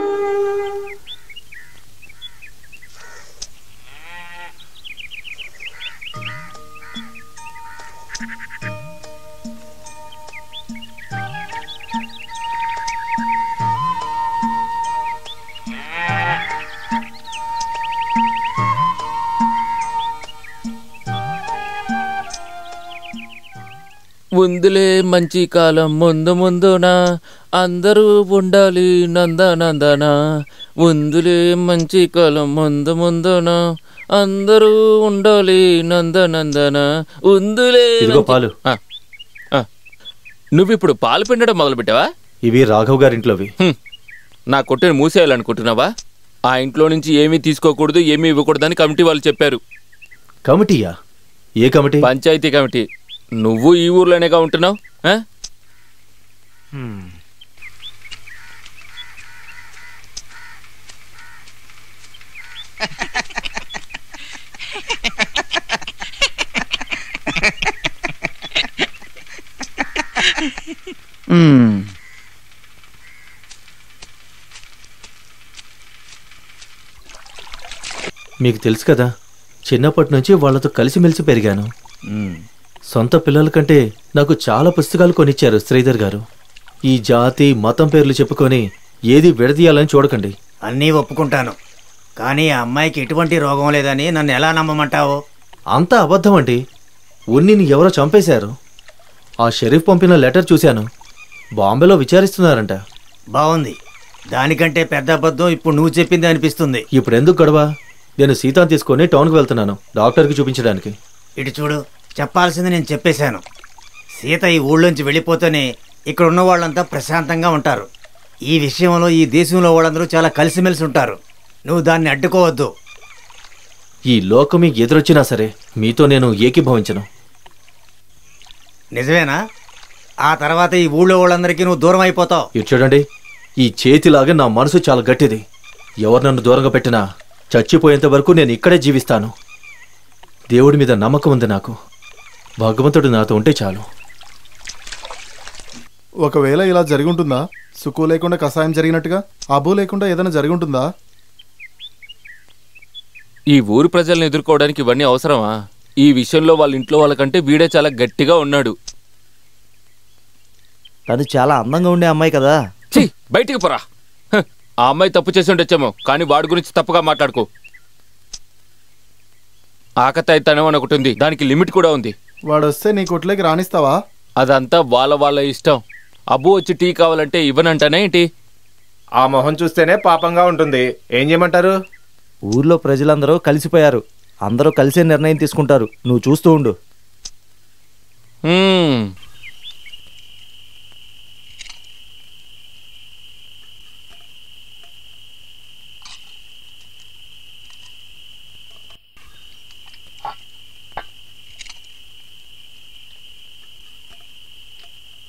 ఉందిలే మంచి కాలం ముందు ముందున, అందరూ ఉండాలి నందనందన. ఉందిలే మంచి కాలం ముందు ముందున, అందరూ ఉండాలి నందనందన. ఉందిలే పాలు. నువ్విప్పుడు పాలు పిండడం మొదలు పెట్టావా? ఇవి రాఘవ్ గారింట్లోవి. నా కొట్టుని మూసేయాలనుకుంటున్నావా? ఆ ఇంట్లో నుంచి ఏమీ తీసుకోకూడదు, ఏమీ ఇవ్వకూడదని కమిటీ వాళ్ళు చెప్పారు. కమిటీయా? ఏ కమిటీ? పంచాయతీ కమిటీ. నువ్వు ఈ ఊర్లోనేగా ఉంటున్నావు. మీకు తెలుసు కదా, చిన్నప్పటి నుంచి వాళ్ళతో కలిసిమెలిసి పెరిగాను. సొంత పిల్లల కంటే నాకు చాలా పుస్తకాలు కొనిచ్చారు శ్రీధర్ గారు. ఈ జాతి మతం పేర్లు చెప్పుకొని ఏది విడదీయాలని చూడకండి. అన్నీ ఒప్పుకుంటాను, కానీ ఆ అమ్మాయికి ఎటువంటి రోగం లేదని నన్ను ఎలా నమ్మమంటావు? అంతా అబద్ధం అండి. ఉన్నిని ఎవరో చంపేశారు. ఆ షరీఫ్ పంపిన లెటర్ చూశాను. బాంబేలో విచారిస్తున్నారంట. బాగుంది. దానికంటే పెద్ద అబద్ధం ఇప్పుడు నువ్వు చెప్పింది అనిపిస్తుంది. ఇప్పుడు ఎందుకు గొడవ? నేను సీతాను తీసుకొని టౌన్కి వెళ్తున్నాను, డాక్టర్కి చూపించడానికి. ఇటు చూడు, చెప్పాల్సింది నేను చెప్పేశాను. సీత ఈ ఊళ్ళోంచి వెళ్ళిపోతేనే ఇక్కడ ఉన్న వాళ్ళంతా ప్రశాంతంగా ఉంటారు. ఈ విషయంలో ఈ దేశంలో వాళ్ళందరూ చాలా కలిసిమెలిసి ఉంటారు. నువ్వు దాన్ని అడ్డుకోవద్దు. ఈ లోకం ఎదురొచ్చినా సరే మీతో నేను ఏకీభవించను. నిజమేనా? ఆ తర్వాత ఈ ఊళ్ళో వాళ్ళందరికీ నువ్వు దూరం అయిపోతావు. ఇటు చూడండి, ఈ చేతిలాగా నా మనసు చాలా గట్టిది. ఎవరు నన్ను దూరంగా పెట్టినా చచ్చిపోయేంత వరకు నేను ఇక్కడే జీవిస్తాను. దేవుడి మీద నమ్మకం ఉంది నాకు. భగవంతుడు నాతో ఉంటే చాలు. ఒకవేళ ఇలా జరిగి ఉంటుందా? సుక్కు లేకుండా కషాయం జరిగినట్టుగా అబూ లేకుండా ఏదైనా జరిగి ఉంటుందా? ఈ ఊరు ప్రజల్ని ఎదుర్కోవడానికి ఇవన్నీ అవసరమా? ఈ విషయంలో వాళ్ళ ఇంట్లో వాళ్ళకంటే వీడే చాలా గట్టిగా ఉన్నాడు. తను చాలా అందంగా ఉండే అమ్మాయి కదా. బయటికి పోరా. ఆ అమ్మాయి తప్పు చేసి ఉండొచ్చేమో, కానీ వాడి గురించి తప్పుగా మాట్లాడుకో. ఆకతాయితనం అని ఒకటి ఉంది, దానికి లిమిట్ కూడా ఉంది. వాడు వస్తే నీ కొట్లోకి రాణిస్తావా? అదంతా వాళ్ళ ఇష్టం. అబ్బు వచ్చి టీ కావాలంటే ఇవ్వనంటానే ఏంటి? ఆ మొహం చూస్తేనే పాపంగా ఉంటుంది. ఏం చేయమంటారు? ఊర్లో ప్రజలందరూ కలిసిపోయారు. అందరూ కలిసే నిర్ణయం తీసుకుంటారు. నువ్వు చూస్తూ ఉండు.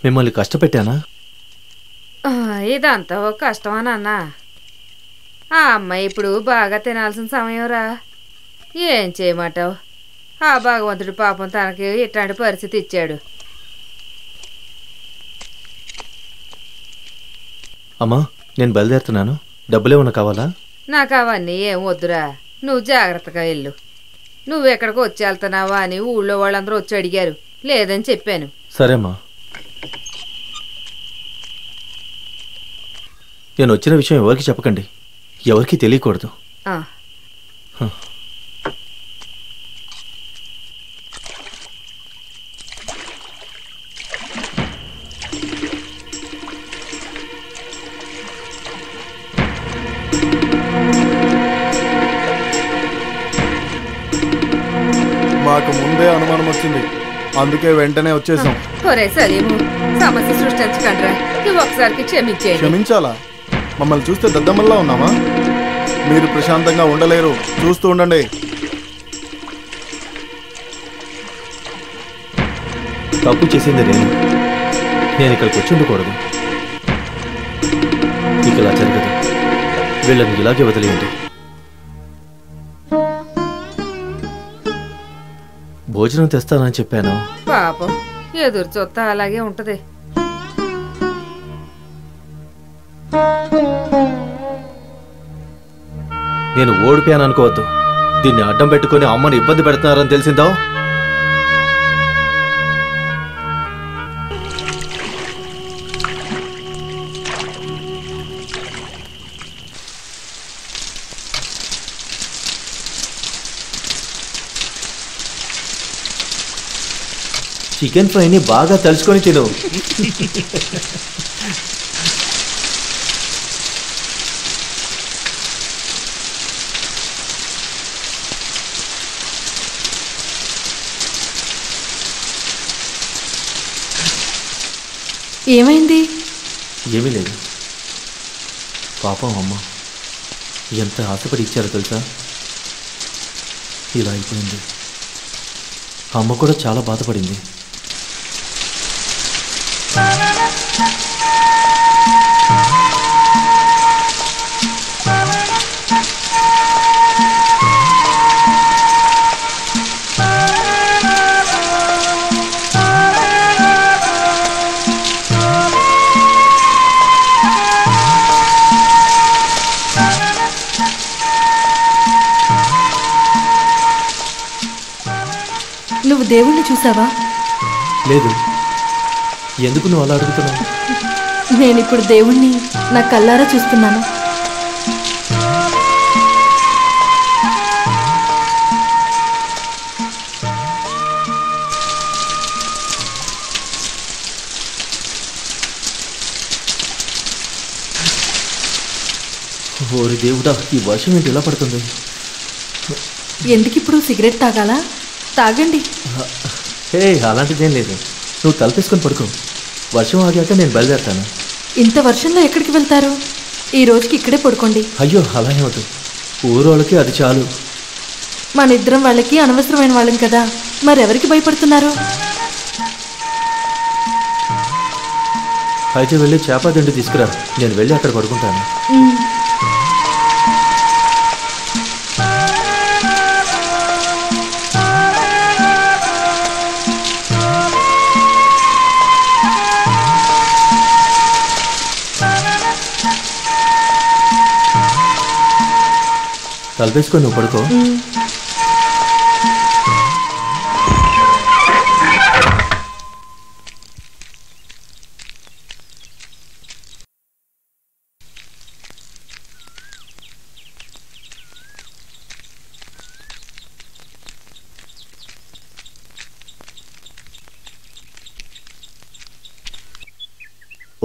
మిమ్మల్ని కష్టపెట్టానా? ఇదంతా ఒక కష్టమా నాన్న? ఆ అమ్మాయి ఇప్పుడు బాగా తినాల్సిన సమయం రా. ఏం చేయమంటావు? ఆ భగవంతుడు పాపం తనకి ఇట్లాంటి పరిస్థితి ఇచ్చాడు. అమ్మా, నేను బయలుదేరుతున్నాను. డబ్బులేమన్నా కావాలా? నాకు అవన్నీ ఏం వద్దురా, నువ్వు జాగ్రత్తగా వెళ్ళు. నువ్వెక్కడికి వచ్చి వెళ్తున్నావా అని ఊళ్ళో వాళ్ళందరూ వచ్చి అడిగారు. లేదని చెప్పాను. సరేమ్మా. నేను వచ్చిన విషయం ఎవరికి చెప్పకండి, ఎవరికి తెలియకూడదు. మాకు ముందే అనుమానం వచ్చింది, అందుకే వెంటనే వచ్చేసాం. ఒరే సలీము, సమస్య సృష్టించకండిరా. నువ్వు ఒకసారికి క్షమించేయండి. క్షమించాలా? మమ్మల్ని చూస్తే దద్దమ్మల్లా ఉన్నామా? మీరు ప్రశాంతంగా ఉండలేరు, చూస్తూ ఉండండి. తప్పు చేసింది నేను ఇక్కడికి వచ్చి ఉండకూడదు. ఇక ఇలా జరగదు. వీళ్ళని ఇలాగే వదిలేయండి. భోజనం తెస్తానని చెప్పాను. పాపం ఎదురు చూస్తా అలాగే ఉంటది. నేను ఓడిపోయాను అనుకోవద్దు. దీన్ని అడ్డం పెట్టుకుని అమ్మని ఇబ్బంది పెడుతున్నారని తెలిసిందా? చికెన్ ఫ్రైని బాగా తలుచుకొని తిను. ఏమైంది? ఏమీ లేదు. పాపం అమ్మ ఎంత ఆశపడి ఇచ్చారో తెలుసా? ఇలా అయిపోయింది. అమ్మ కూడా చాలా బాధపడింది. నువ్వు దేవుణ్ణి చూసావా? లేదు. ఎందుకు నువ్వు అలా అడుగుతున్నావు? నేను ఇప్పుడు దేవుణ్ణి నా కళ్ళారా చూస్తున్నాను. ఓరి దేవుడా, ఈ వర్షం ఏంటి ఎలా పడుతుంది? ఎందుకిప్పుడు సిగరెట్ తాగాలా? తాగండి. హే, అలాంటిదేం లేదు. నువ్వు తలపేసుకొని పడుకో. వర్షం ఆగాక నేను బయలుదేరుతాను. ఇంత వర్షంలో ఎక్కడికి వెళ్తారు? ఈ రోజుకి ఇక్కడే పడుకోండి. అయ్యో, అలా ఏమవుతు. ఊరోళ్ళకి అది చాలు. మన ఇద్దరం వాళ్ళకి అనవసరమైన వాళ్ళం కదా, మరెవరికి భయపడుతున్నారు? అయితే వెళ్ళి చేప దిండు తీసుకురా, నేను వెళ్ళి అక్కడ పడుకుంటాను. తలపేసుకొని నువ్వు పడుకో.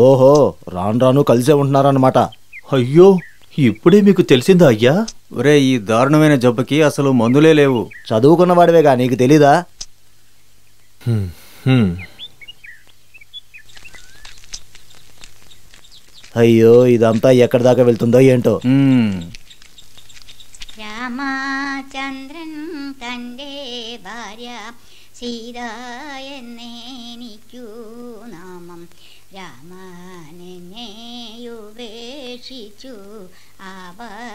ఓహో, రాను రాను కలిసే ఉంటున్నారన్నమాట. అయ్యో, ఇప్పుడే మీకు తెలిసిందా అయ్యా? ఒరే, ఈ దారుణమైన జబ్బుకి అసలు మందులే లేవు. చదువుకున్నవాడివేగా, నీకు తెలీదా? అయ్యో, ఇదంతా ఎక్కడి దాకా వెళ్తుందో ఏంటో. രാമചന്ദ്രൻ തൻ്റെ ഭാര്യ സീതായെന്നേനിക്കു നാമം രാമനെന്നെയുപേക്ഷിച്ചു ആപവദത്താൽ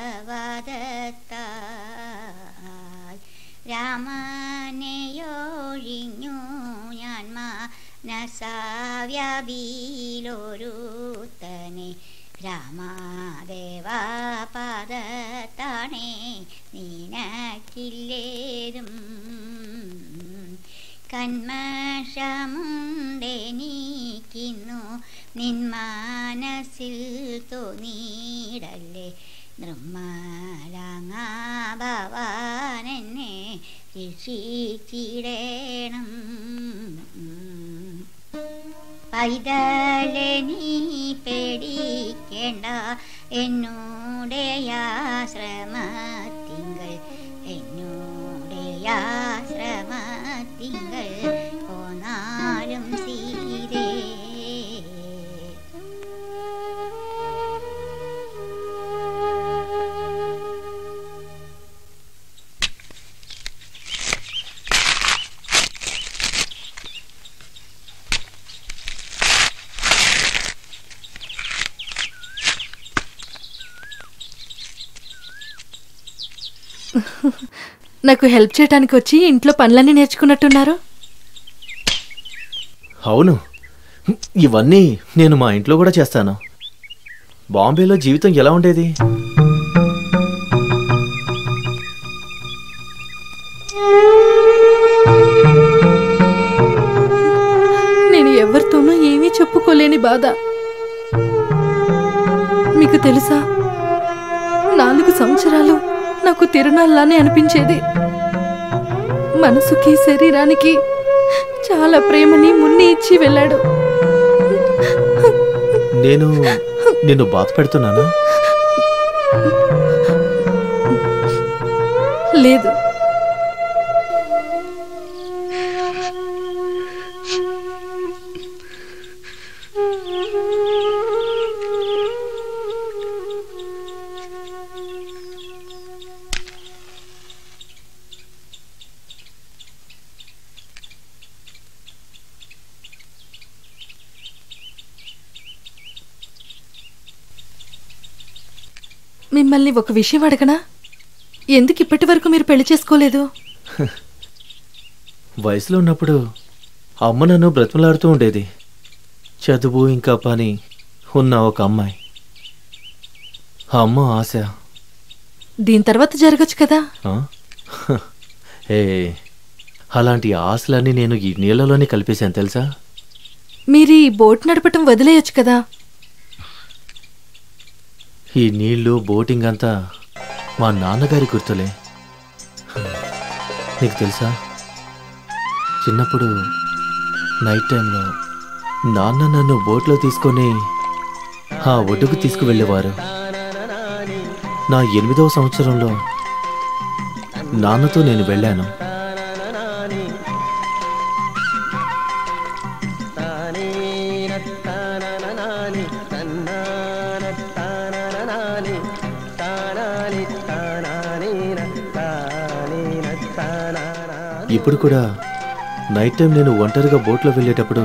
രാമനെയൊഴിഞ്ഞു ഞാൻ മനസാവ്യാപിയിലൊരുത്തനെ രാമാദേവാ പാദത്താണേ നിനക്കില്ലേതും കന്മഷമുണ്ടെനിക്കുന്നു നിൻ മനസ്സിൽ തോന്നിയിടല്ലേ നിർമ്മലാങ്ങാ ഭവാനെന്നെ രക്ഷിച്ചിടേണം പൈതലെ നീ പേടിക്കേണ്ട എന്നോടെ ആശ്രമത്തിങ്കൾ എന്നോടെ ആശ്രമത്തിങ്കൾ പോന്നാലും സീതേ నాకు హెల్ప్ చేయడానికి వచ్చి ఇంట్లో పనులన్నీ నేర్చుకున్నట్టున్నారు. అవును, ఇవన్నీ నేను మా ఇంట్లో కూడా చేస్తాను. బాంబేలో జీవితం ఎలా ఉండేది? నేను ఎవరితోనూ ఏమీ చెప్పుకోలేని బాధ. మీకు తెలుసా, 4 సంవత్సరాలు నాకు తిరునాళ్ళలానే అనిపించేది. మనసుకి శరీరానికి చాలా ప్రేమని మున్ని ఇచ్చి వెళ్ళాడు. నేను నిన్ను బాధ పెడుతున్నానా? లేదు. మిమ్మల్ని ఒక విషయం అడగనా? ఎందుకు ఇప్పటి వరకు మీరు పెళ్లి చేసుకోలేదు? వయసులో ఉన్నప్పుడు అమ్మ నన్ను బ్రతిమలాడుతూ ఉండేది. చదువు ఇంకా పని ఉన్న ఒక అమ్మాయి, అమ్మ ఆశ. దీని తర్వాత జరగచ్చు కదా. ఏ, అలాంటి ఆశలన్నీ నేను ఈ నీళ్ళలోనే కలిపేశాను తెలుసా. మీరు ఈ బోట్ నడపటం వదిలేయచ్చు కదా. ఈ నీళ్లు బోటింగ్ అంతా మా నాన్నగారి గుర్తులే. నీకు తెలుసా, చిన్నప్పుడు నైట్ టైంలో నాన్న నన్ను బోట్లో తీసుకొని ఆ ఒడ్డుకు తీసుకువెళ్ళేవారు. నా 8వ సంవత్సరంలో నాన్నతో నేను వెళ్ళాను. ఇప్పుడు కూడా నైట్ టైం నేను ఒంటరిగా బోట్లో వెళ్ళేటప్పుడు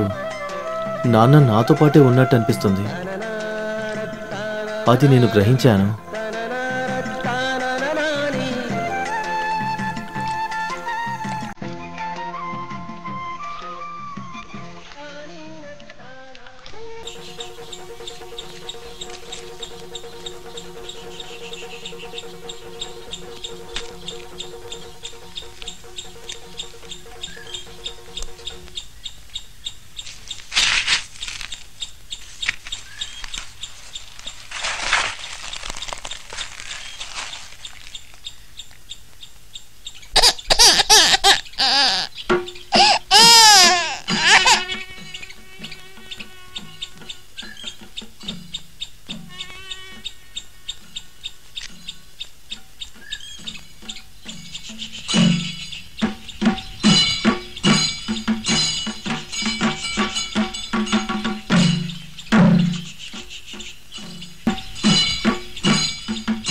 నాన్న నాతో పాటే ఉన్నట్టు అనిపిస్తుంది. అది నేను గ్రహించాను.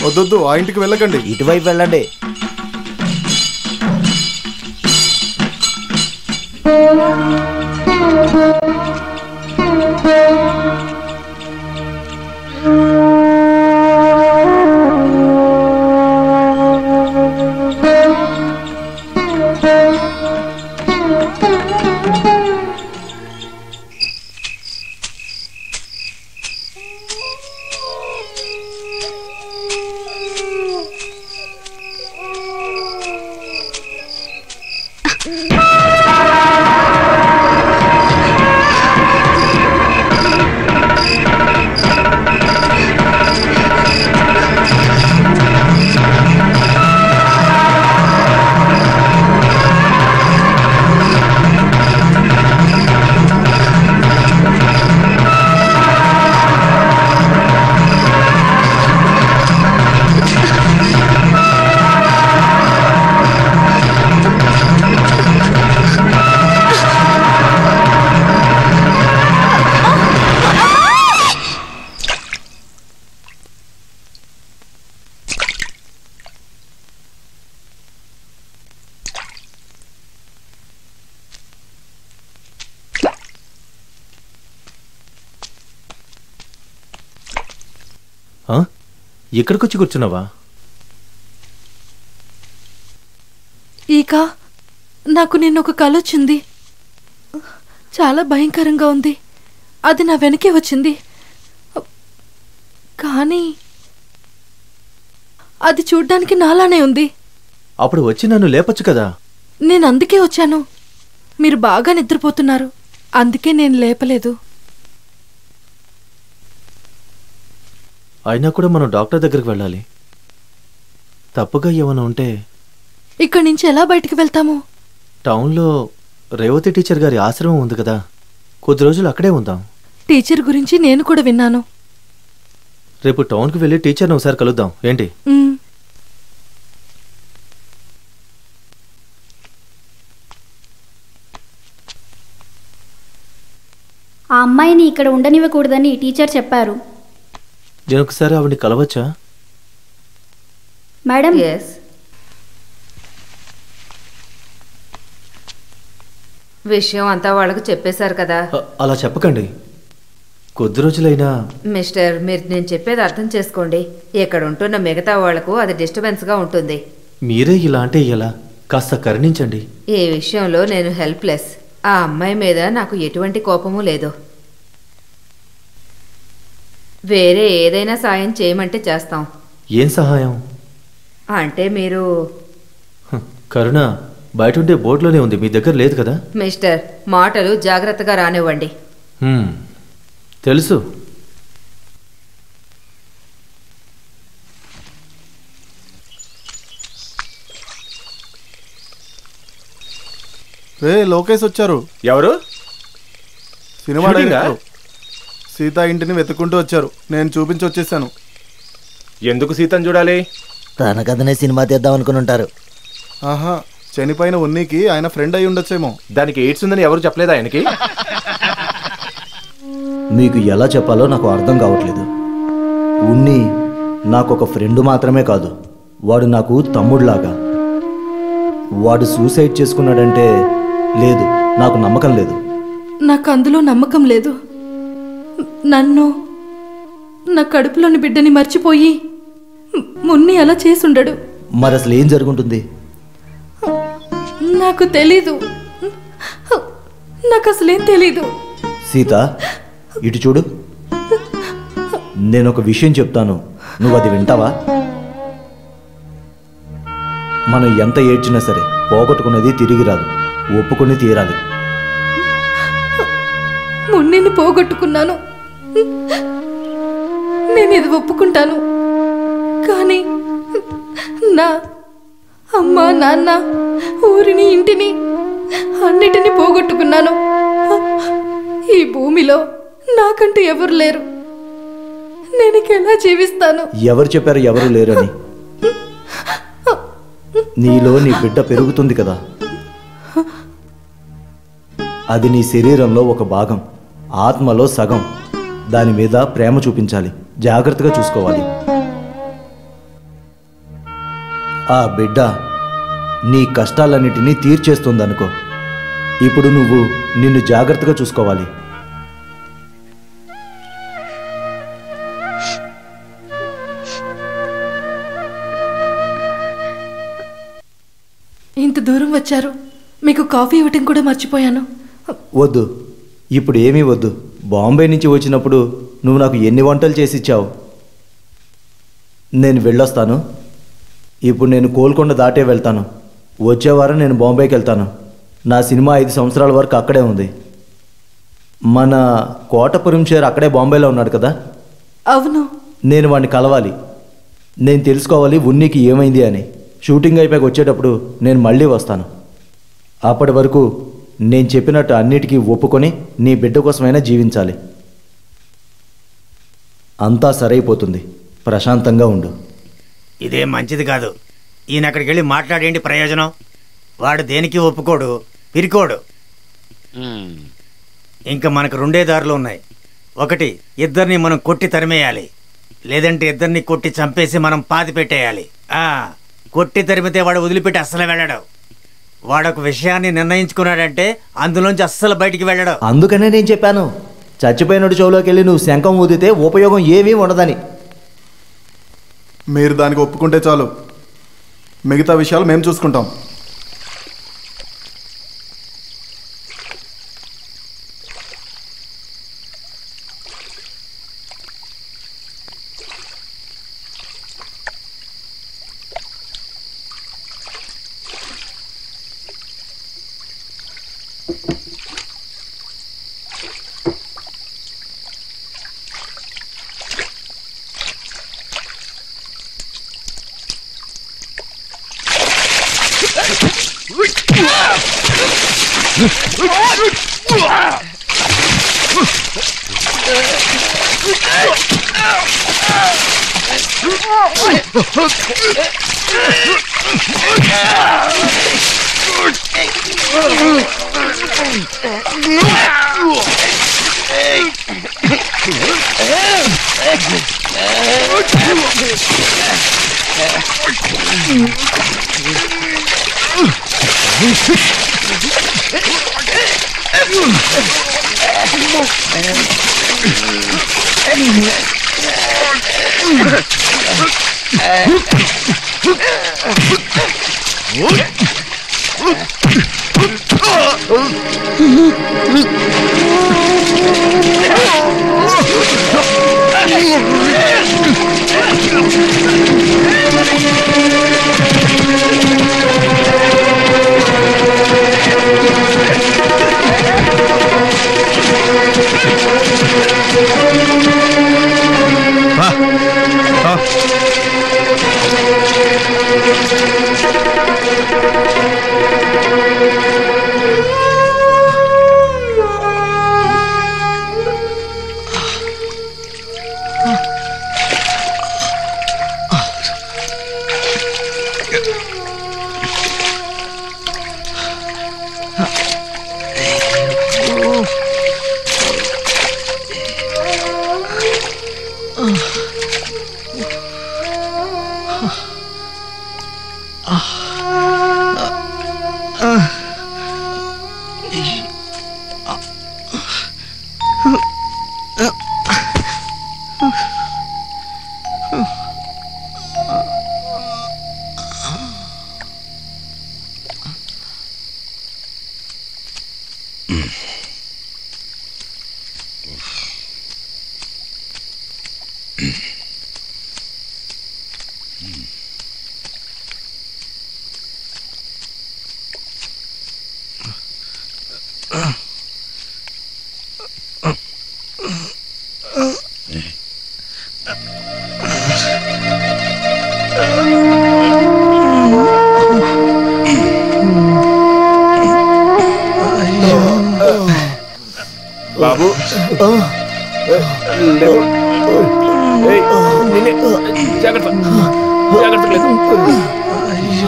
వద్దొద్దు, ఆ ఇంటికి వెళ్ళకండి. ఇటువైపు వెళ్ళండి. ఇక్కడికొచ్చి కూర్చున్నావా? ఈక నాకు నిన్న ఒక కల వచ్చింది. చాలా భయంకరంగా ఉంది. అది నా వెనకే వచ్చింది. కానీ అది చూడ్డానికి నాలానే ఉంది. అప్పుడు వచ్చి నన్ను లేపొచ్చు కదా. నేను అందుకే వచ్చాను. మీరు బాగా నిద్రపోతున్నారు, అందుకే నేను లేపలేదు. అయినా కూడా మనం డాక్టర్ దగ్గరికి వెళ్ళాలి. తప్పుగా ఏమైనా ఉంటే ఇక్కడి నుంచి ఎలా బయటికి వెళ్తాము? టౌన్లో రేవతి టీచర్ గారి ఆశ్రమం ఉంది కదా, కొద్ది రోజులు అక్కడే ఉందాం. టీచర్ గురించి నేను కూడా విన్నాను. రేపు టౌన్కి వెళ్ళి టీచర్ని ఒకసారి కలుద్దాం. ఏంటి? ఆ అమ్మాయిని ఇక్కడ ఉండనివ్వకూడదని టీచర్ చెప్పారు. నేను ఒకసారి ఆవిడని కలవచ్చా? మేడం, విషయం అంతా వాళ్ళకు చెప్పేశారు కదా. అలా చెప్పకండి. కొద్ది రోజులైనా మిస్టర్, మీరు నేను చెప్పేది అర్థం చేసుకోండి. ఇక్కడ ఉంటున్న మిగతా వాళ్లకు అది డిస్టర్బెన్స్గా ఉంటుంది. మీరే ఇలా అంటే ఎలా? కాస్త కరుణించండి. ఈ విషయంలో నేను హెల్ప్లెస్. ఆ అమ్మాయి మీద నాకు ఎటువంటి కోపము లేదు. వేరే ఏదైనా సాయం చేయమంటే చేస్తాం. ఏం సహాయం? అంటే మీరు కరుణ బయట ఉండే బోర్డులోనే ఉంది, మీ దగ్గర లేదు కదా? మిస్టర్, మాటలు జాగ్రత్తగా రానివ్వండి. తెలుసు. రే, లోకేష్ వచ్చారు. ఎవరు? Cinema director. సీత ఇంటిని వెతుక్కుంటూ వచ్చారు. నేను చూపించి వచ్చేసాను. ఎందుకు సీతను చూడాలి? తన కథనే సినిమా తీద్దాం అనుకుని ఉంటారు. ఆహా, చనిపోయిన ఉన్నీకి ఆయన ఫ్రెండ్ అయి ఉండొచ్చేమో. దానికి ఎయిడ్స్ ఉందని ఎవరు చెప్పలేదా ఆయనకి? మీకు ఎలా చెప్పాలో నాకు అర్థం కావట్లేదు. ఉన్ని నాకు ఒక ఫ్రెండ్ మాత్రమే కాదు, వాడు నాకు తమ్ముడులాగా. వాడు సూసైడ్ చేసుకున్నాడంటే లేదు, నాకు నమ్మకం లేదు. నాకు అందులో నమ్మకం లేదు. నన్ను, నా కడుపులోని బిడ్డని మర్చిపోయి మున్ని అలా చేసుండడు. మరి అసలు ఏం జరుగుంటుంది? నాకు తెలీదు. నాకు అసలేం తెలీదు. సీత, ఇటు చూడు. నేను ఒక విషయం చెప్తాను, నువ్వు అది వింటావా? మనం ఎంత ఏడ్చినా సరే పోగొట్టుకున్నది తిరిగి రాదు, ఒప్పుకొని తీరాలి. మున్నిని పోగొట్టుకున్నాను, నేను ఇది ఒప్పుకుంటాను. కానీ నా అమ్మ నాన్న, ఊరిని, ఇంటిని అన్నిటినీ పోగొట్టుకున్నాను. ఈ భూమిలో నాకంటూ ఎవరు లేరు. నేను ఎలా జీవిస్తాను? ఎవరు చెప్పారు ఎవరు లేరని? నీలో నీ బిడ్డ పెరుగుతుంది కదా, అది నీ శరీరంలో ఒక భాగం, ఆత్మలో సగం. దాని మీద ప్రేమ చూపించాలి, జాగ్రత్తగా చూసుకోవాలి. ఆ బిడ్డ నీ కష్టాలన్నిటినీ తీర్చేస్తుందనుకో. ఇప్పుడు నువ్వు నిన్ను జాగ్రత్తగా చూసుకోవాలి. ఇంత దూరం వచ్చారు, మీకు కాఫీ ఇవ్వటం కూడా మర్చిపోయాను. వద్దు, ఇప్పుడు ఏమీ వద్దు. బాంబే నుంచి వచ్చినప్పుడు నువ్వు నాకు ఎన్ని వంటలు చేసి ఇచ్చావు. నేను వెళ్ళొస్తాను. ఇప్పుడు నేను కోల్కొండ దాటే వెళ్తాను. వచ్చే వారం నేను బాంబేకి వెళ్తాను. నా సినిమా 5 సంవత్సరాల వరకు అక్కడే ఉంది. మన కోటపురం షేర్ అక్కడే బాంబేలో ఉన్నాడు కదా. అవును. నేను వాడిని కలవాలి. నేను తెలుసుకోవాలి ఉన్నికి ఏమైంది అని. షూటింగ్ అయిపోయాక వచ్చేటప్పుడు నేను మళ్ళీ వస్తాను. అప్పటి వరకు నేను చెప్పినట్టు అన్నిటికీ ఒప్పుకొని నీ బిడ్డ కోసమైనా జీవించాలి. అంతా సరైపోతుంది. ప్రశాంతంగా ఉండు. ఇదే మంచిది కాదు. ఈయన అక్కడికి వెళ్ళి మాట్లాడేంటి ప్రయోజనం? వాడు దేనికి ఒప్పుకోడు, పిరికోడు. ఇంకా మనకు 2 దారులు ఉన్నాయి. ఒకటి, ఇద్దరిని మనం కొట్టి తరిమేయాలి. లేదంటే ఇద్దరిని కొట్టి చంపేసి మనం పాతి పెట్టేయాలి. కొట్టి తరిమితే వాడు వదిలిపెట్టి అస్సలు వెళ్ళడు. వాడొక విషయాన్ని నిర్ణయించుకున్నాడంటే అందులోంచి అస్సలు బయటికి వెళ్ళడు. అందుకనే నేను చెప్పాను, చచ్చిపోయినడు చెవులోకి వెళ్ళి నువ్వు శంఖం ఊదితే ఉపయోగం ఏమీ ఉండదని. మీరు దానికి ఒప్పుకుంటే చాలు, మిగతా విషయాలు మేము చూసుకుంటాం.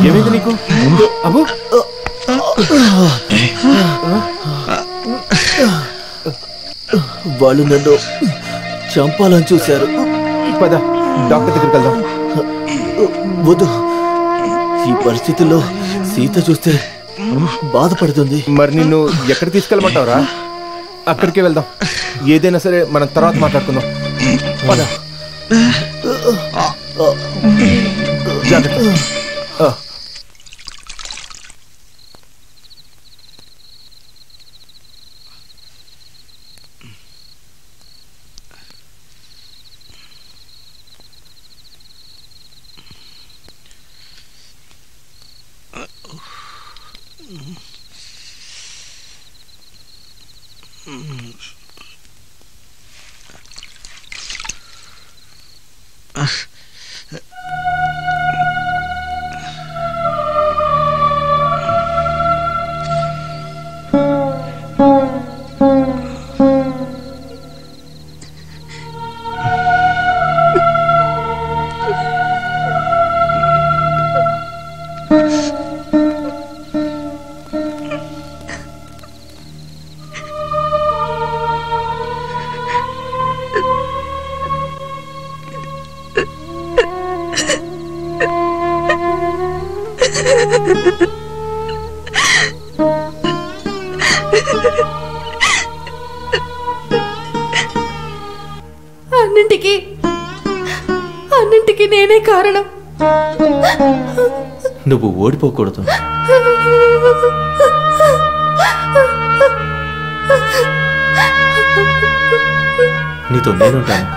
ఏమైంది నీకు? అబ్బు వాళ్ళు నన్ను చంపాలని చూశారు. పద డాక్టర్ దగ్గరికి వెళ్దాం. వద్దు, ఈ పరిస్థితుల్లో సీత చూస్తే బాధపడుతుంది. మరి నిన్ను ఎక్కడ తీసుకెళ్ళమంటావురా? అక్కడికే వెళ్దాం. ఏదైనా సరే మనం తర్వాత మాట్లాడుకుందాం. పద. జాగ్రత్త. అన్నింటికి నేనే కారణం. నువ్వు ఓడిపోకూడదు. నీతో నేనుంటాను.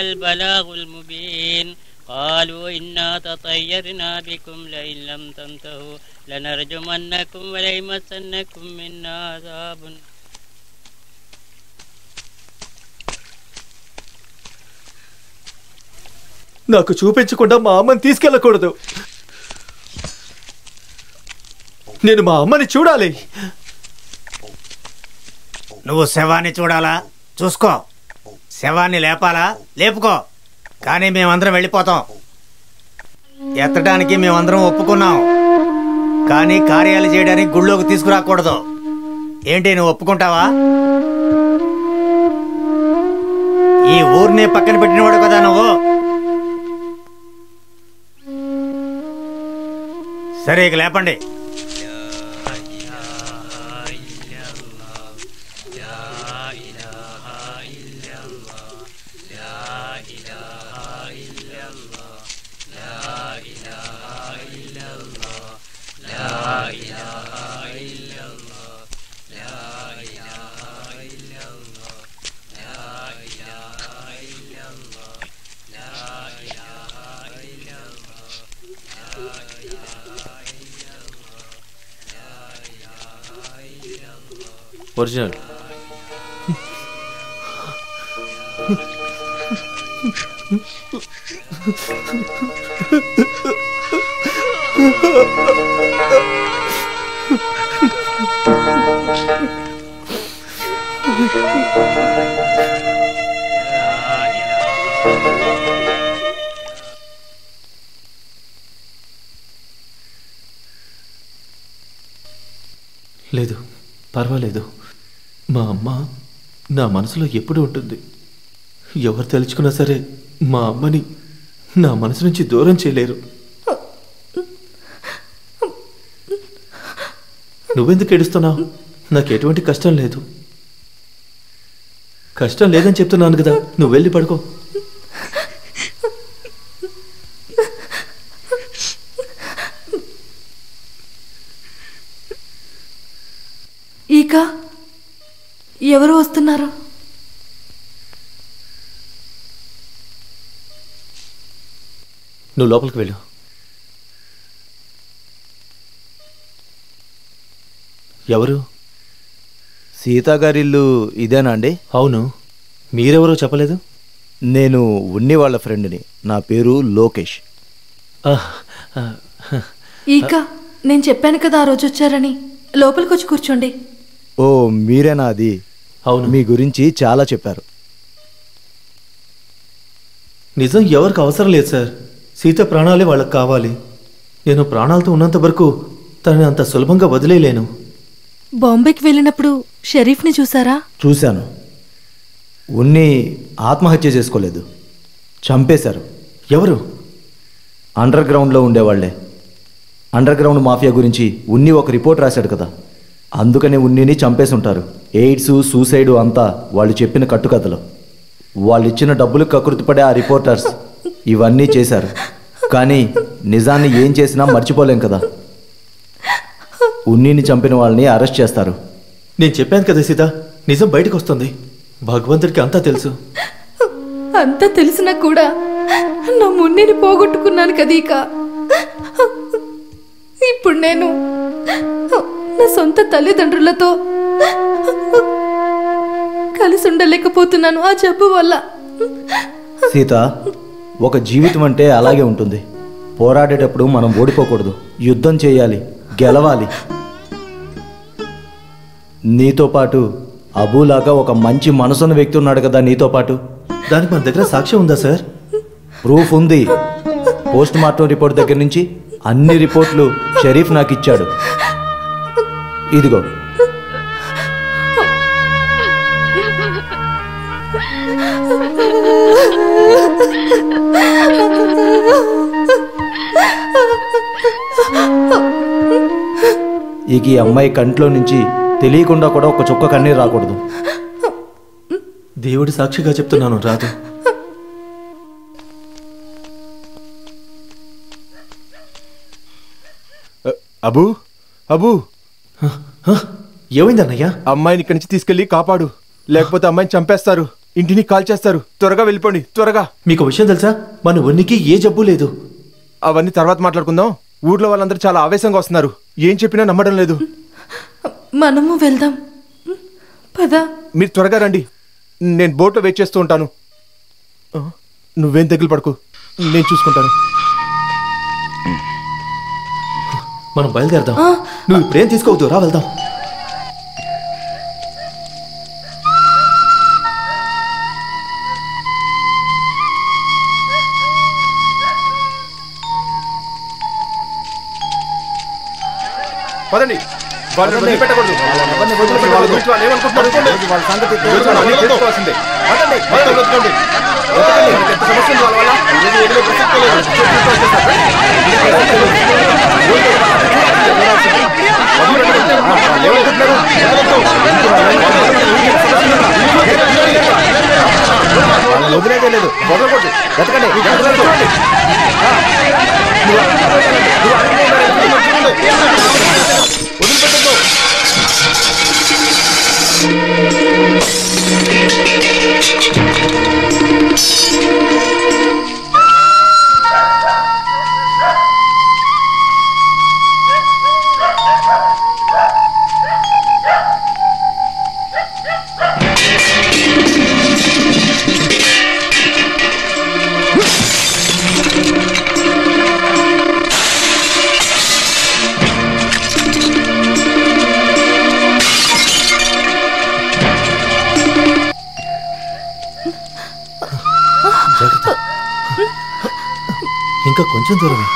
البلاغ المبين قالوا إنا تطيرنا بكم لئن لم تنتهوا لنرجمنكم وليمسنكم منا عذاب. నాకు చూపించకుండా మా అమ్మని తీసుకెళ్ళకూడదు. నేను మా అమ్మని చూడాలి. నువ్వు శవాన్ని చూడాలా? చూసుకో. శవాన్ని లేపాలా? లేపుకో. కానీ మేమందరం వెళ్ళిపోతాం. ఎత్తడానికి మేమందరం ఒప్పుకున్నాం, కానీ కార్యాలు చేయడానికి గుళ్ళోకి తీసుకురాకూడదు. ఏంటి, నువ్వు ఒప్పుకుంటావా? ఈ ఊరినే పక్కన పెట్టినవాడు కదా నువ్వు. సరే, ఇక లేపండి. ఒరిజినల్. లేదు, పర్వాలేదు. మా అమ్మ నా మనసులో ఎప్పుడు ఉంటుంది. ఎవరు తెలుసుకున్నా సరే మా అమ్మని నా మనసు నుంచి దూరం చేయలేరు. నువ్వెందుకు ఏడుస్తున్నావు? నాకు ఎటువంటి కష్టం లేదు. కష్టం లేదని చెప్తున్నాను కదా, నువ్వు వెళ్ళి పడుకో. ఈక ఎవరు వస్తున్నారు? నువ్వు లోపలికి వెళ్ళు. ఎవరు? సీతా గారిల్లు ఇదేనా అండి? అవును. మీరెవరో చెప్పలేదు. నేను ఉన్ని వాళ్ళ ఫ్రెండ్ని. నా పేరు లోకేష్. ఈక నేను చెప్పాను కదా ఆ రోజు వచ్చారని. లోపలికి వచ్చి కూర్చోండి. ఓ మీరేనా అది? అవును. మీ గురించి చాలా చెప్పారు. నిజం ఎవరికి అవసరం లేదు సార్. సీత ప్రాణాలే వాళ్ళకి కావాలి. నేను ప్రాణాలతో ఉన్నంత వరకు తనని అంత సులభంగా వదిలేయలేను. బాంబేకి వెళ్ళినప్పుడు షరీఫ్ని చూసారా? చూశాను. ఉన్ని ఆత్మహత్య చేసుకోలేదు, చంపేశారు. ఎవరు? అండర్ గ్రౌండ్లో ఉండేవాళ్లే. అండర్ గ్రౌండ్ మాఫియా గురించి ఉన్ని ఒక రిపోర్ట్ రాశాడు కదా, అందుకని ఉన్నిని చంపేసి ఉంటారు. ఎయిడ్స్, సూసైడ్ అంతా వాళ్ళు చెప్పిన కట్టుకథలు. వాళ్ళు ఇచ్చిన డబ్బులకు కకృతిపడే ఆ రిపోర్టర్స్ ఇవన్నీ చేశారు. కానీ నిజాన్ని ఏం చేసినా మర్చిపోలేం కదా. ఉన్నిని చంపిన వాళ్ళని అరెస్ట్ చేస్తారు. నేను చెప్పాను కదా సీత, నిజం బయటకు వస్తుంది. భగవంతుడికి అంతా తెలుసు. అంతా తెలిసినా కూడా నా మున్నిని పోగొట్టుకున్నాను కదీక. ఇప్పుడు నేను నా సొంత తల్లిదండ్రులతో కలిసి ఉండలేకపోతున్నాను ఆ జబ్బు వల్ల. సీత, ఒక జీవితం అంటే అలాగే ఉంటుంది. పోరాడేటప్పుడు మనం ఓడిపోకూడదు, యుద్ధం చేయాలి, గెలవాలి. నీతో పాటు అబూలాగా ఒక మంచి మనసున్న వ్యక్తి ఉన్నాడు కదా నీతో పాటు. దానికి మన దగ్గర సాక్ష్యం ఉందా సార్? ప్రూఫ్ ఉంది. పోస్ట్ మార్టం రిపోర్ట్ దగ్గర నుంచి అన్ని రిపోర్ట్లు షరీఫ్ నాకు ఇచ్చాడు. ఇదిగో. ఇక ఈ అమ్మాయి కంట్లో నుంచి తెలియకుండా కూడా ఒక చుక్క కన్నీరు రాకూడదు. దేవుడి సాక్షిగా చెప్తున్నాను, రాదు. అబూ, అబూ, ఏమైందన్నయ్యా? అమ్మాయిని ఇక్కడి నుంచి తీసుకెళ్ళి కాపాడు, లేకపోతే అమ్మాయిని చంపేస్తారు, ఇంటిని కాల్ చేస్తారు. త్వరగా వెళ్ళిపోండి, త్వరగా. మీకు విషయం తెలుసా? మన ఉనికి ఏ జబ్బు లేదు. అవన్నీ తర్వాత మాట్లాడుకుందాం. ఊర్లో వాళ్ళందరూ చాలా ఆవేశంగా వస్తున్నారు. ఏం చెప్పినా నమ్మడం లేదు. మనము వెళ్దాం పదా. మీరు త్వరగా రండి, నేను బోట్లో వెయిట్ చేస్తూ ఉంటాను. నువ్వేం తగిలి పడుకో, నేను చూసుకుంటాను. మనం బయలుదేరదాం. నువ్వు ఇప్పుడేం తీసుకోవద్దు, రా వెళ్దాం. పదండి. వాళ్ళని వదిలిపెట్టకూడదు. వాళ్ళ గురించి వాళ్ళు ఏమనుకుంటున్నారు? వాళ్ళ సంగతి తెలుసుకోవాల్సిందే. పదండి, మొత్తం వెతుకోండి. ఎంత సమస్య ఉంది వాళ్ళ వల్ల. ఈరోజు ఏదో ప్రసక్తి లేదు. వాళ్ళని వదిలేదే లేదు. వదలకూడదు. వెతకండి. వదిలిపెట్టద్దు. ఇంకా కొంచెం దూరమే.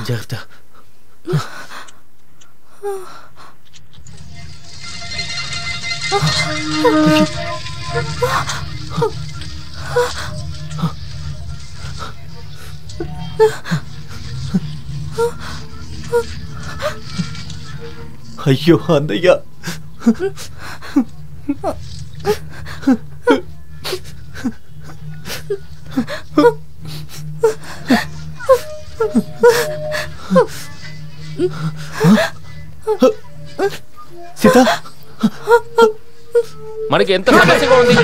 జాగ్రత్త. అయ్యో అన్నయ్య, సీత మనకి ఎంత సమస్యగా ఉంది.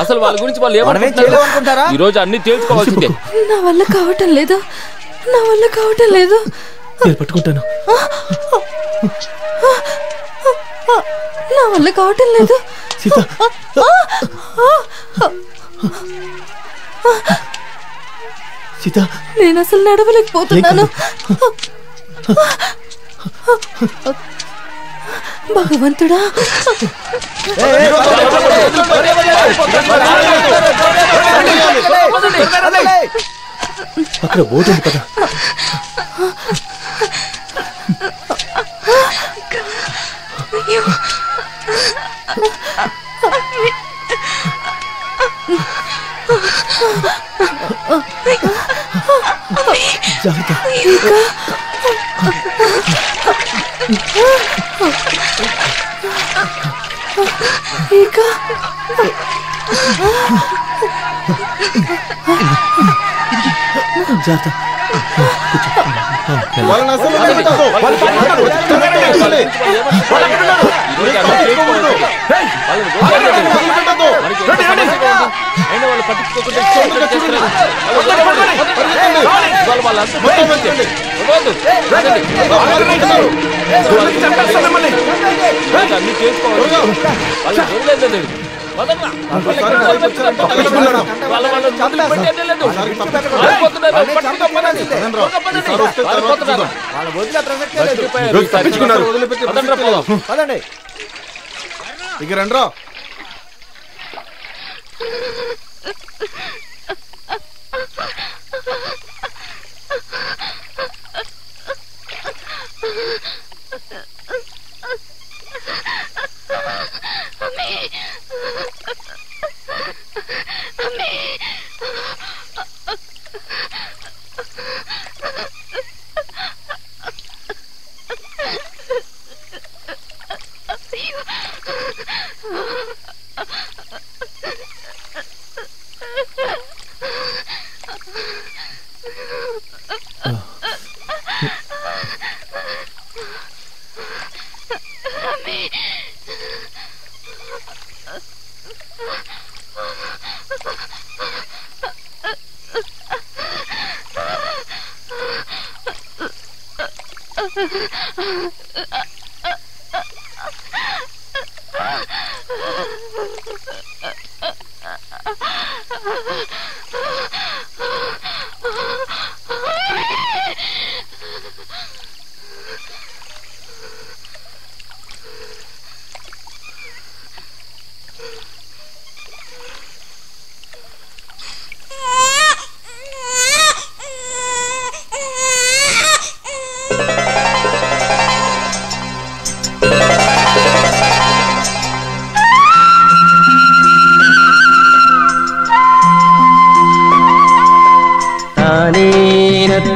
అసలు వాళ్ళ గురించి వాళ్ళు ఏమనుకుంటారా? ఈ రోజు అన్ని తేల్చుకోవాల్సిందే. నా వల్ల కావటం లేదు, నా వల్ల కావటం లేదు. నేను పట్టుకుంటాను. నా వల్ల కావటం లేదు. సీత సీత, నేను అసలు నడవలేకపోతున్నాను. భగవంతుడా, అక్కడ బోట్ ఉంది కదా. జాగ్రత్త. ఇక రండ్రా.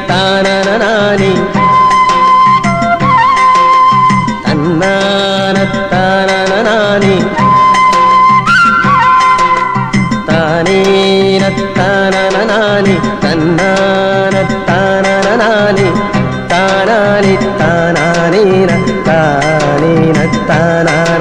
తానాని తానాని తాని తానాని